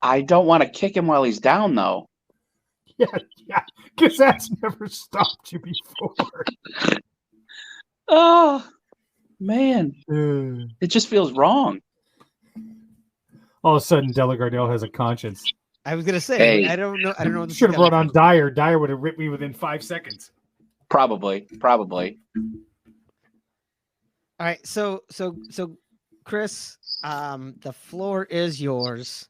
Speaker 8: I don't want to kick him while he's down, though.
Speaker 5: Yeah, because that's never stopped you before.
Speaker 8: Oh man, it just feels wrong.
Speaker 5: All of a sudden, Della Gardell has a conscience.
Speaker 4: I was gonna say,
Speaker 8: hey,
Speaker 4: I don't know.
Speaker 5: You should have brought on Dyer. Dyer would have ripped me within 5 seconds.
Speaker 8: Probably.
Speaker 4: All right, so Chris, the floor is yours.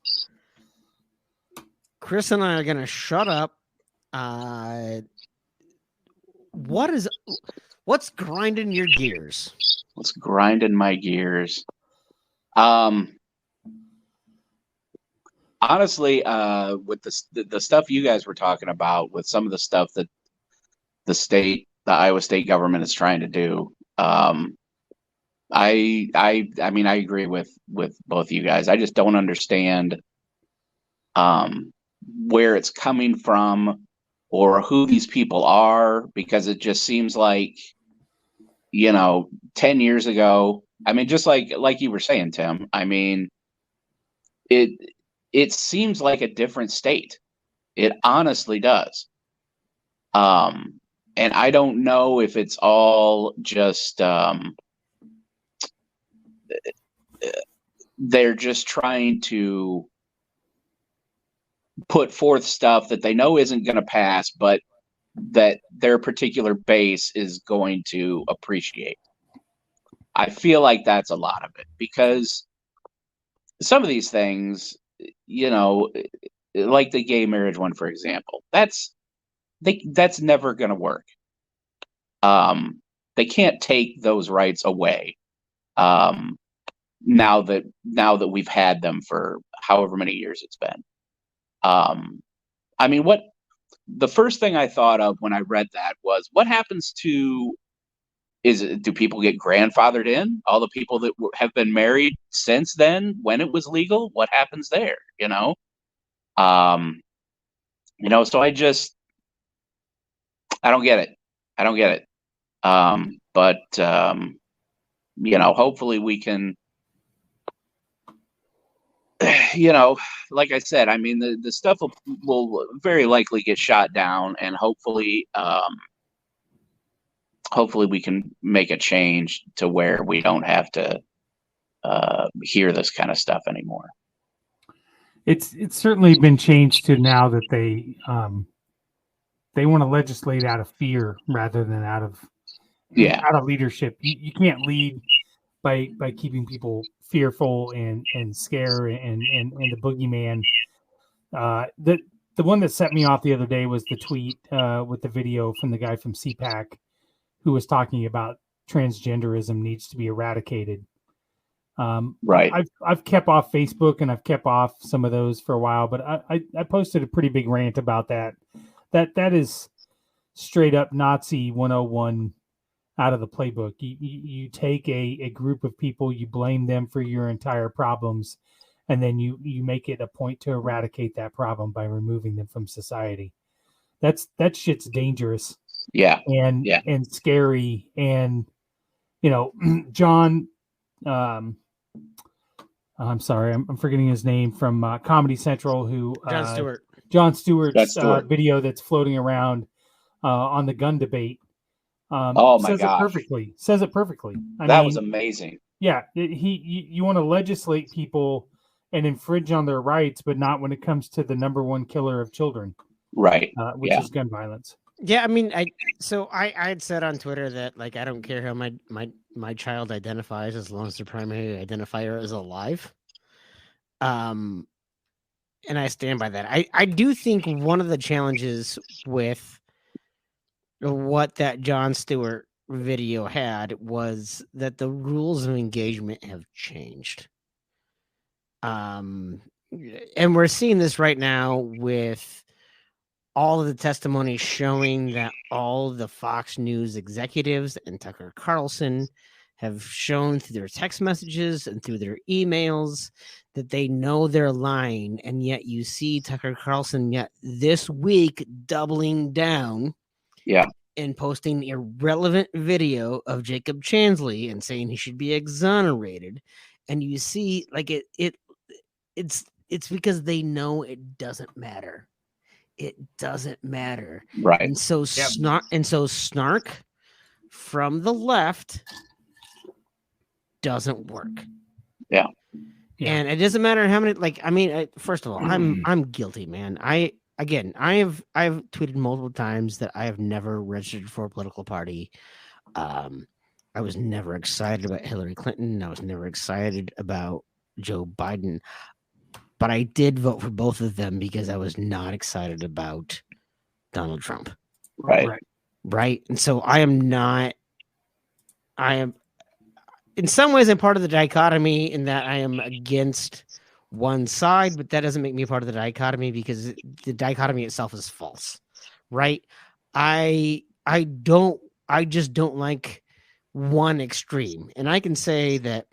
Speaker 4: Chris and I are gonna shut up. What's grinding your gears?
Speaker 8: What's grinding my gears? Honestly, with the stuff you guys were talking about, with some of the stuff that the Iowa State government is trying to do, I mean, I agree with both of you guys. I just don't understand where it's coming from or who these people are, because it just seems like, 10 years ago, I mean, just like you were saying, Tim, I mean, it seems like a different state. It honestly does. And I don't know if it's all just they're just trying to put forth stuff that they know isn't going to pass, but that their particular base is going to appreciate. I feel like that's a lot of it, because some of these things, like the gay marriage one, for example, that's never going to work. They can't take those rights away. Now that we've had them for however many years it's been. I mean, the first thing I thought of when I read that was, what happens to, do people get grandfathered in? All the people that have been married since then, when it was legal, what happens there? So I don't get it. But hopefully we can, like I said, I mean, the stuff will very likely get shot down, and hopefully we can make a change to where we don't have to hear this kind of stuff anymore.
Speaker 5: It's certainly been changed to now that they want to legislate out of fear rather than out of leadership. You can't lead by keeping people fearful and scare and the boogeyman. The one that set me off the other day was the tweet with the video from the guy from CPAC who was talking about transgenderism needs to be eradicated.
Speaker 8: Right.
Speaker 5: I've kept off Facebook and I've kept off some of those for a while, but I posted a pretty big rant about that. That is straight up Nazi 101 out of the playbook. You take a group of people, you blame them for your entire problems, and then you make it a point to eradicate that problem by removing them from society. That shit's dangerous.
Speaker 8: Yeah.
Speaker 5: And scary. And John, I'm sorry, I'm forgetting his name, from Comedy Central, who
Speaker 4: Jon Stewart.
Speaker 5: Jon Stewart's
Speaker 8: Jon Stewart.
Speaker 5: video that's floating around on the gun debate.
Speaker 8: Oh my
Speaker 5: says
Speaker 8: gosh.
Speaker 5: it perfectly. Says it perfectly.
Speaker 8: That was amazing.
Speaker 5: Yeah, you want to legislate people and infringe on their rights, but not when it comes to the number one killer of children,
Speaker 8: Right.
Speaker 5: which is gun violence.
Speaker 4: Yeah, I mean, I had said on Twitter that like I don't care how my child identifies as long as their primary identifier is alive. And I stand by that. I do think one of the challenges with what that Jon Stewart video had was that the rules of engagement have changed. And we're seeing this right now with all of the testimony showing that all the Fox News executives and Tucker Carlson have shown through their text messages and through their emails that they know they're lying. And yet you see Tucker Carlson yet this week doubling down.
Speaker 8: Yeah.
Speaker 4: And posting irrelevant video of Jacob Chansley and saying he should be exonerated. And you see like it's because they know it doesn't matter. It doesn't matter.
Speaker 8: Right.
Speaker 4: And so snark from the left doesn't work.
Speaker 8: Yeah.
Speaker 4: And it doesn't matter how many, like, I mean, first of all, I'm guilty, man. I have tweeted multiple times that I have never registered for a political party. I was never excited about Hillary Clinton. I was never excited about Joe Biden. But I did vote for both of them because I was not excited about Donald Trump. Right. And so I am, in some ways, I'm part of the dichotomy in that I am against one side, but that doesn't make me part of the dichotomy because the dichotomy itself is false. Right. I just don't like one extreme. And I can say that,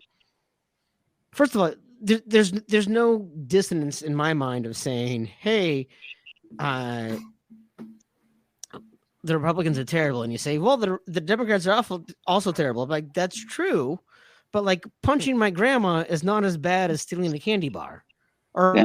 Speaker 4: first of all, there's no dissonance in my mind of saying, hey, the Republicans are terrible. And you say, well, the Democrats are also terrible. Like, that's true. But like punching my grandma is not as bad as stealing a candy bar or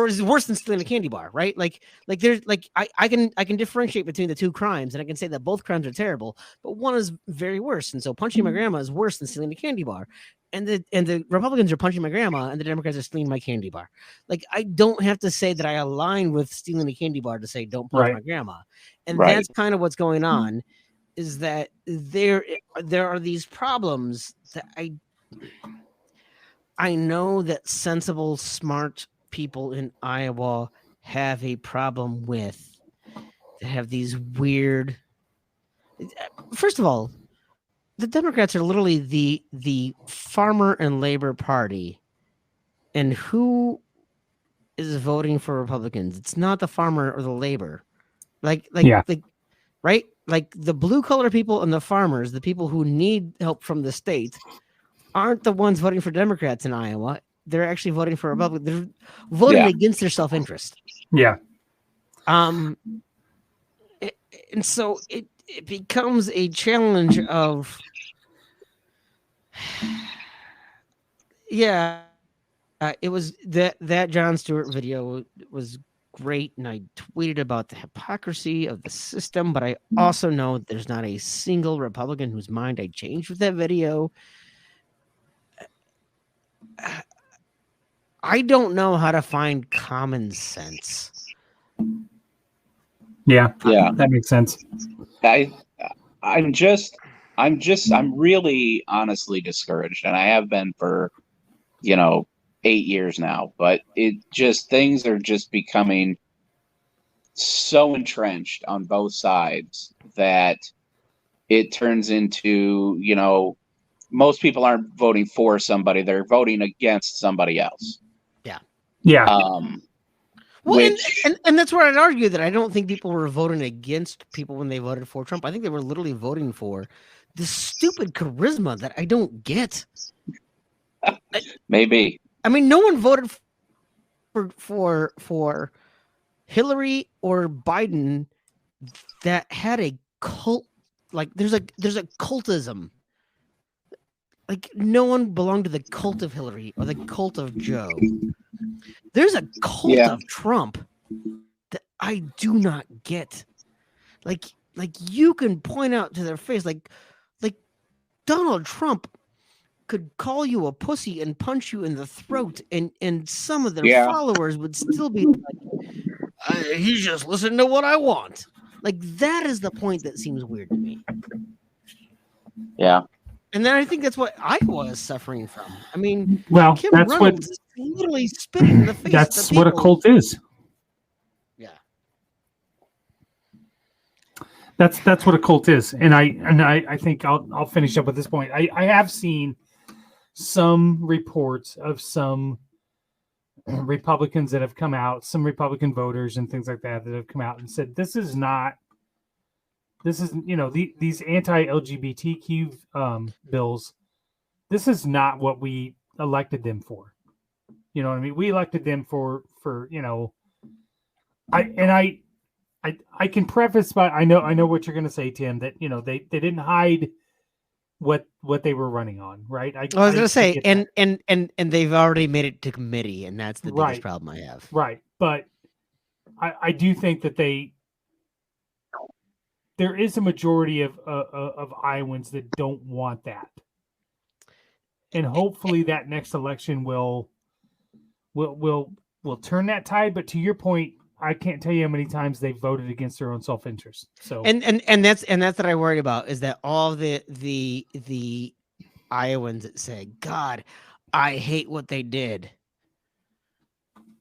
Speaker 4: is worse than stealing a candy bar. Right. Like there's like, I can differentiate between the two crimes and I can say that both crimes are terrible, but one is very worse. And so punching my grandma is worse than stealing a candy bar. And the Republicans are punching my grandma and the Democrats are stealing my candy bar. Like, I don't have to say that I align with stealing a candy bar to say don't punch my grandma. And that's kind of what's going on, is that there are these problems that I know that sensible, smart people in Iowa have a problem with. They have these weird. First of all, the Democrats are literally the farmer and labor party, and who is voting for Republicans? It's not the farmer or the labor, like right? Like the blue collar people and the farmers, the people who need help from the state, aren't the ones voting for Democrats in Iowa. They're actually voting for Republicans. They're voting against their self-interest.
Speaker 5: Yeah.
Speaker 4: And so it becomes a challenge of, it was that Jon Stewart video was great, and I tweeted about the hypocrisy of the system, but I also know there's not a single Republican whose mind I changed with that video. I don't know how to find common sense.
Speaker 5: Yeah, that makes sense.
Speaker 8: I'm really honestly discouraged, and I have been for 8 years now, but things are just becoming so entrenched on both sides that it turns into, most people aren't voting for somebody, they're voting against somebody else.
Speaker 5: Yeah.
Speaker 4: Well, and that's where I'd argue that I don't think people were voting against people when they voted for Trump. I think they were literally voting for the stupid charisma that I don't get.
Speaker 8: Maybe.
Speaker 4: I mean, no one voted for Hillary or Biden that had a cult. Like there's a cultism. Like no one belonged to the cult of Hillary or the cult of Joe. There's a cult of Trump. that I do not get. Like you can point out to their face, like Donald Trump could call you a pussy and punch you in the throat, and some of their followers would still be like, he's just listening to what I want. Like, that is the point that seems weird to me.
Speaker 8: Yeah.
Speaker 4: And then I think that's what Iowa is suffering from. I mean,
Speaker 5: Well,
Speaker 4: Kim
Speaker 5: that's
Speaker 4: Reynolds is literally spitting in the face.
Speaker 5: That's
Speaker 4: of
Speaker 5: what a
Speaker 4: people.
Speaker 5: cult is.
Speaker 4: Yeah.
Speaker 5: That's what a cult is. And I think I'll finish up with this point. I have seen some reports of some Republicans that have come out, some Republican voters and things like that have come out and said these anti-LGBTQ bills, this is not what we elected them for. You know what I mean? We elected them for I can preface by I know what you're going to say, Tim, that they didn't hide what they were running on, right?
Speaker 4: I was going to say, and they've already made it to committee, and that's the biggest problem I have.
Speaker 5: Right, but I do think that there is a majority of Iowans that don't want that, and hopefully that next election will turn that tide. But to your point, I can't tell you how many times they voted against their own self-interest. So
Speaker 4: and that's what I worry about, is that all the Iowans that say, God, I hate what they did,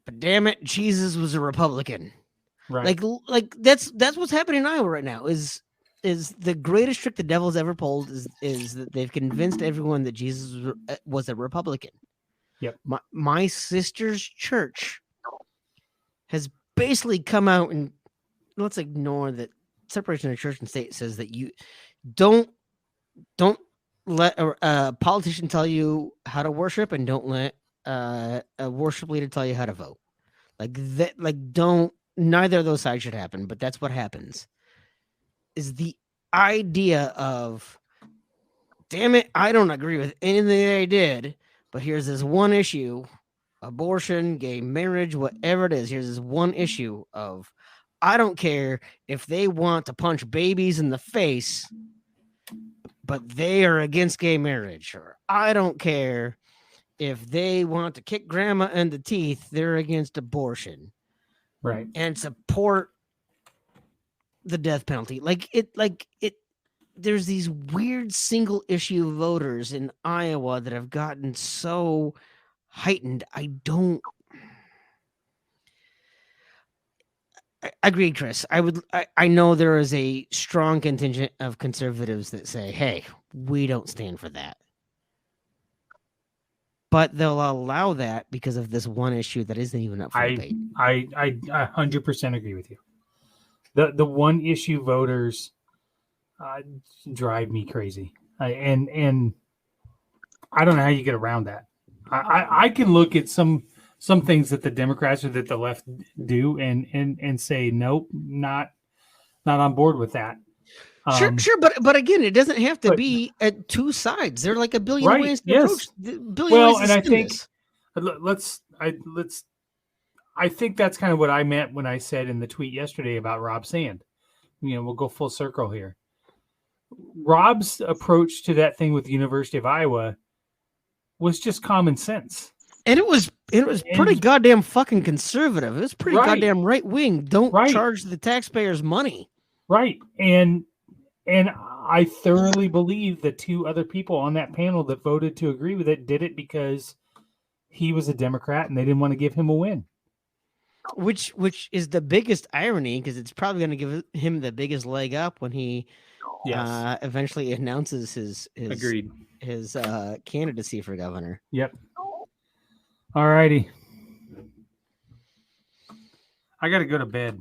Speaker 4: but damn it, Jesus was a Republican.
Speaker 5: Right.
Speaker 4: Like that's what's happening in Iowa right now. Is the greatest trick the devil's ever pulled is that they've convinced everyone that Jesus was a Republican.
Speaker 5: Yep.
Speaker 4: My sister's church has basically come out, and let's ignore that separation of church and state says that you don't let a politician tell you how to worship, and don't let a worship leader tell you how to vote. Like that, neither of those sides should happen, but that's what happens. Is the idea of, damn it, I don't agree with anything they did, but here's this one issue, abortion, gay marriage, whatever it is. Here's this one issue of, I don't care if they want to punch babies in the face, but they are against gay marriage. Or I don't care if they want to kick grandma in the teeth, they're against abortion.
Speaker 5: Right.
Speaker 4: And support the death penalty. There's these weird single issue voters in Iowa that have gotten so heightened. I agree, Chris. I know there is a strong contingent of conservatives that say, hey, we don't stand for that. But they'll allow that because of this one issue that isn't even up for debate.
Speaker 5: I 100% agree with you. The one issue voters drive me crazy. And I don't know how you get around that. I can look at some things that the Democrats or that the left do and say, nope, not on board with that.
Speaker 4: Sure, but again, it doesn't have to be at two sides. There are like a billion ways to approach.
Speaker 5: I think I think that's kind of what I meant when I said in the tweet yesterday about Rob Sand. We'll go full circle here. Rob's approach to that thing with the University of Iowa was just common sense.
Speaker 4: And it was pretty goddamn fucking conservative. It was pretty goddamn right wing. Don't charge the taxpayers money.
Speaker 5: Right. And I thoroughly believe the two other people on that panel that voted to agree with it did it because he was a Democrat and they didn't want to give him a win.
Speaker 4: Which is the biggest irony, because it's probably going to give him the biggest leg up when he eventually announces his candidacy for governor.
Speaker 5: Yep. All righty. I got to go to bed.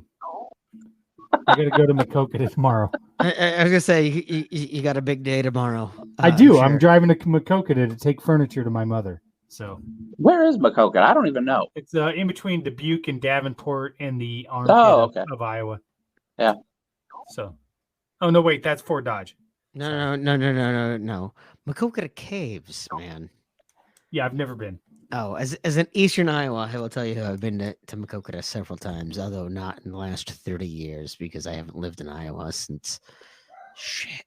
Speaker 5: I got to go to Maquoketa tomorrow.
Speaker 4: I was going to say, you got a big day tomorrow.
Speaker 5: I do. Sure. I'm driving to Maquoketa to take furniture to my mother. So,
Speaker 8: where is Maquoketa? I don't even know.
Speaker 5: It's in between Dubuque and Davenport and the armpit of Iowa.
Speaker 8: Yeah.
Speaker 5: So, no, wait, that's Fort Dodge.
Speaker 4: No. Maquoketa Caves, man.
Speaker 5: Yeah, I've never been.
Speaker 4: Oh, as an Eastern Iowa, I will tell you I've been to Maquoketa several times, although not in the last 30 years because I haven't lived in Iowa since shit.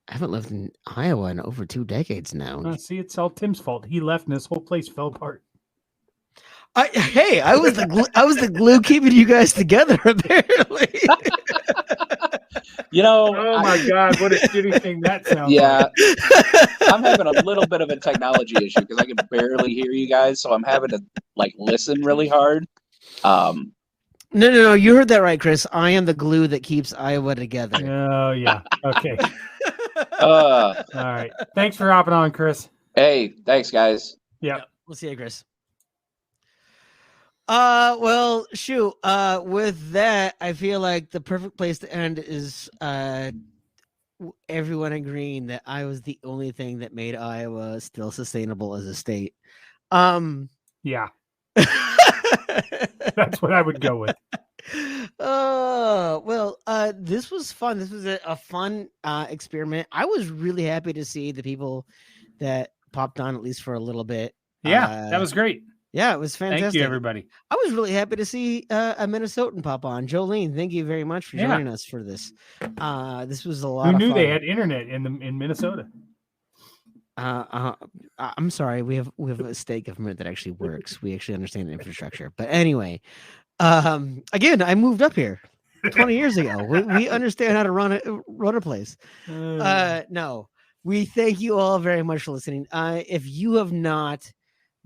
Speaker 4: I haven't lived in Iowa in over 2 decades now.
Speaker 5: See, it's all Tim's fault. He left and this whole place fell apart.
Speaker 4: I was the glue keeping you guys together, apparently.
Speaker 5: Oh my God, what a shitty thing that sounds
Speaker 8: Yeah,
Speaker 5: like.
Speaker 8: I'm having a little bit of a technology issue because I can barely hear you guys, so I'm having to listen really hard.
Speaker 4: No, you heard that right, Chris. I am the glue that keeps Iowa together.
Speaker 5: Oh yeah, okay.
Speaker 8: All
Speaker 5: right. Thanks for hopping on, Chris.
Speaker 8: Hey, thanks, guys.
Speaker 5: Yeah,
Speaker 4: we'll see you, Chris. Well, shoot. With that, I feel like the perfect place to end is everyone agreeing that I was the only thing that made Iowa still sustainable as a state.
Speaker 5: Yeah. That's what I would go with.
Speaker 4: This was fun. This was a fun experiment. I was really happy to see the people that popped on at least for a little bit.
Speaker 5: Yeah, that was great.
Speaker 4: Yeah, it was fantastic.
Speaker 5: Thank you, everybody.
Speaker 4: I was really happy to see a Minnesotan pop on. Jolene, thank you very much for joining us for this. This was a lot of fun.
Speaker 5: Who knew they had internet in Minnesota?
Speaker 4: I'm sorry. We have a state government that actually works. We actually understand the infrastructure. But anyway, again, I moved up here 20 years ago. We understand how to run a place. No, we thank you all very much for listening. If you have not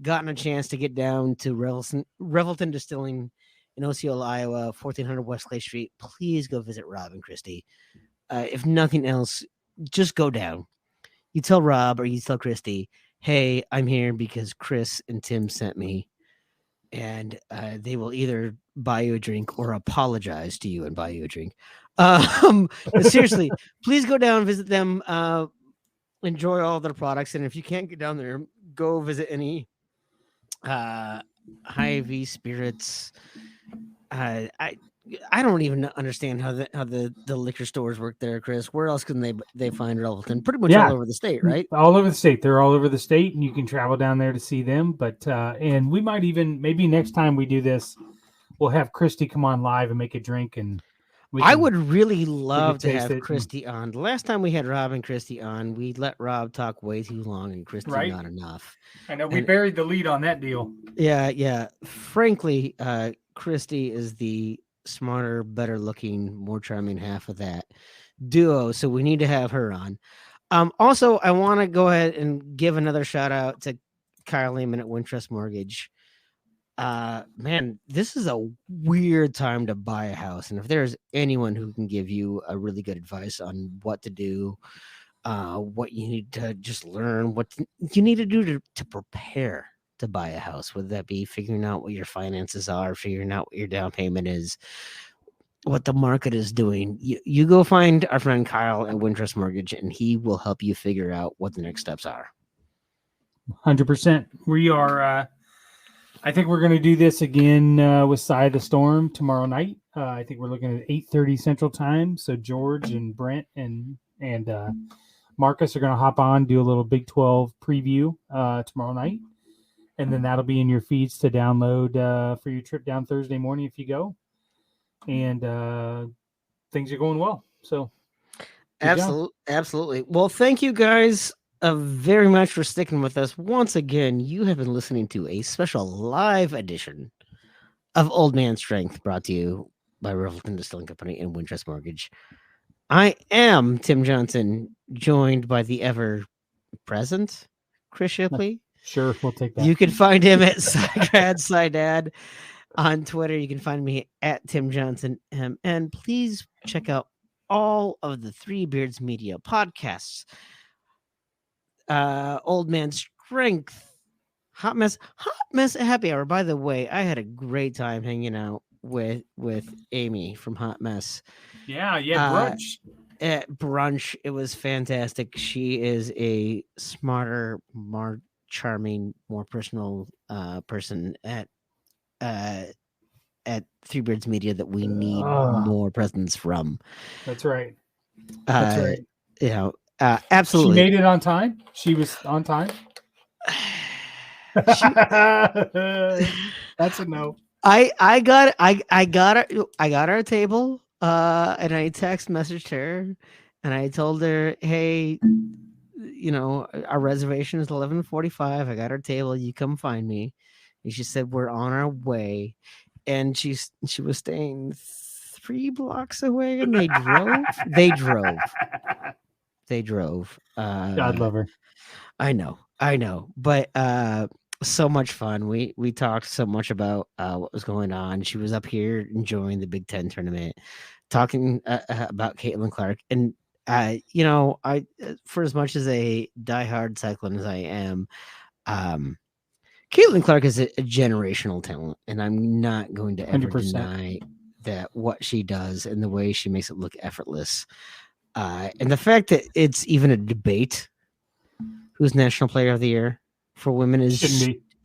Speaker 4: gotten a chance to get down to Revelton Distilling in Osceola, Iowa, 1400 West Clay Street, please go visit Rob and Christy. If nothing else, just go down. You tell Rob or you tell Christy, hey, I'm here because Chris and Tim sent me, and they will either buy you a drink or apologize to you and buy you a drink. But seriously, please go down, visit them, enjoy all their products, and if you can't get down there, go visit any Hy-Vee spirits. I don't even understand how the liquor stores work there, Chris. Where else can they find Revelton? Pretty much all over the state, right?
Speaker 5: All over the state. They're all over the state, and you can travel down there to see them. But and we might even maybe next time we do this, we'll have Christy come on live and make a drink. And
Speaker 4: I would really love to have Christy on. The last time we had Rob and Christy on, we let Rob talk way too long and Christy not enough.
Speaker 5: I know we buried the lead on that deal.
Speaker 4: Yeah. Frankly, Christy is the smarter, better looking, more charming half of that duo, so we need to have her on. Also, I want to go ahead and give another shout out to Kyle Lehman at Wintrust Mortgage. Man, this is a weird time to buy a house, and if there's anyone who can give you a really good advice on what to do, what you need to just learn, what you need to do to prepare to buy a house, whether that be figuring out what your finances are, figuring out what your down payment is, what the market is doing, you go find our friend Kyle at Wintrust Mortgage, and he will help you figure out what the next steps are.
Speaker 5: 100%. We are, I think we're going to do this again with Side of the Storm tomorrow night. I think we're looking at 8:30 Central Time. So George and Brent and Marcus are going to hop on, do a little Big 12 preview tomorrow night. And then that'll be in your feeds to download for your trip down Thursday morning if you go. And things are going well. So,
Speaker 4: absolutely. Well, thank you guys very much for sticking with us. Once again, you have been listening to a special live edition of Old Man Strength, brought to you by Revelton Distilling Company and Wintrust Mortgage. I am Tim Johnson, joined by the ever-present Chris Shipley.
Speaker 5: Sure, we'll take that.
Speaker 4: You can find him at SciDad on Twitter. You can find me at Tim Johnson. And please check out all of the Three Beards Media podcasts. Old Man Strength, Hot Mess Happy Hour. By the way, I had a great time hanging out with Amy from Hot Mess.
Speaker 5: Yeah, brunch.
Speaker 4: At brunch, it was fantastic. She is a smarter, more charming, more personal person at Three Beards Media that we need more presence from.
Speaker 5: That's right.
Speaker 4: Absolutely.
Speaker 5: She made it on time. She was on time. That's a no.
Speaker 4: I got her a table, and I text messaged her, and I told her, hey, our reservation is 11:45. I got her table. You come find me. And she said we're on our way, and she was staying 3 blocks away, and they drove.
Speaker 5: God love her.
Speaker 4: I know, but so much fun. We talked so much about what was going on. She was up here enjoying the Big Ten tournament, talking about Caitlin Clark, and I for as much as a diehard cyclone as I am, Caitlin Clark is a generational talent, and I'm not going to ever
Speaker 5: 100%.
Speaker 4: deny that what she does and the way she makes it look effortless, and the fact that it's even a debate who's National Player of the Year for women is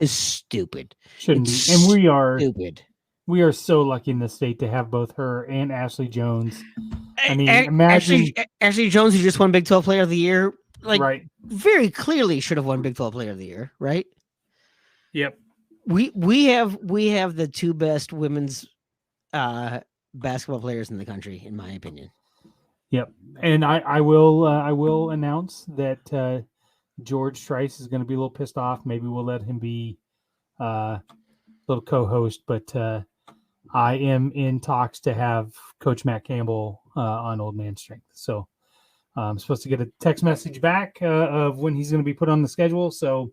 Speaker 4: stupid.
Speaker 5: Shouldn't
Speaker 4: It's
Speaker 5: be. And we are
Speaker 4: stupid.
Speaker 5: We are so lucky in the state to have both her and Ashley Jones. I mean, imagine
Speaker 4: Ashley Jones, who just won Big 12 Player of the Year,
Speaker 5: right.
Speaker 4: very clearly should have won Big 12 Player of the Year, right?
Speaker 5: Yep.
Speaker 4: We have the 2 best women's basketball players in the country, in my opinion.
Speaker 5: Yep. And I will announce that George Trice is going to be a little pissed off. Maybe we'll let him be a little co-host, but I am in talks to have Coach Matt Campbell on Old Man Strength. So I'm supposed to get a text message back of when he's going to be put on the schedule. So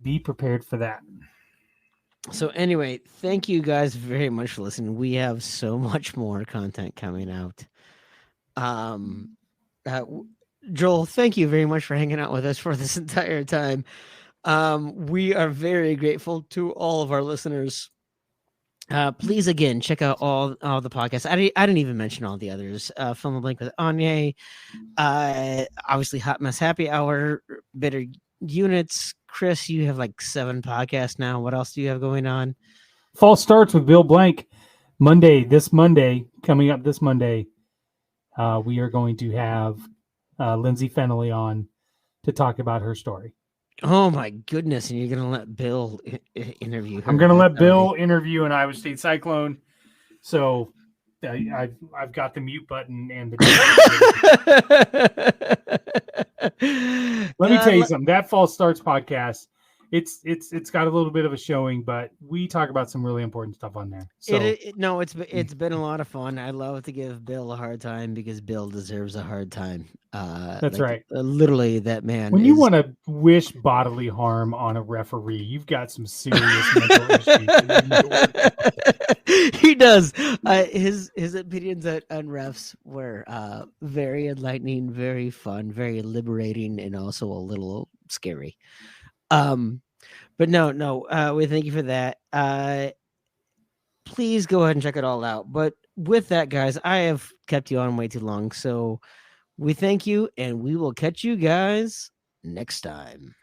Speaker 5: be prepared for that. So
Speaker 4: anyway, thank you guys very much for listening. We have so much more content coming out. Joel, thank you very much for hanging out with us for this entire time. We are very grateful to all of our listeners. Please, again, check out all the podcasts. I didn't even mention all the others. Fill in the Blank with Anya. Obviously, Hot Mess Happy Hour, Bitter Units. Chris, you have 7 podcasts now. What else do you have going on?
Speaker 5: Fall Starts with Bill Blank. Coming up this Monday, we are going to have Lindsay Fennelly on to talk about her story.
Speaker 4: Oh my goodness! And you're going to let Bill interview her?
Speaker 5: I'm going to let Bill interview an Iowa State Cyclone. So I've got the mute button and Let me tell you something. That Fall Starts podcast, it's got a little bit of a showing, but we talk about some really important stuff on there. So
Speaker 4: it's been a lot of fun. I love to give Bill a hard time because Bill deserves a hard time.
Speaker 5: That's right.
Speaker 4: Literally, that man.
Speaker 5: When you want to wish bodily harm on a referee, you've got some serious mental issues.
Speaker 4: He does. His opinions on refs were very enlightening, very fun, very liberating, and also a little scary. But no, we thank you for that. Please go ahead and check it all out. But with that, guys, I have kept you on way too long. So we thank you, and we will catch you guys next time.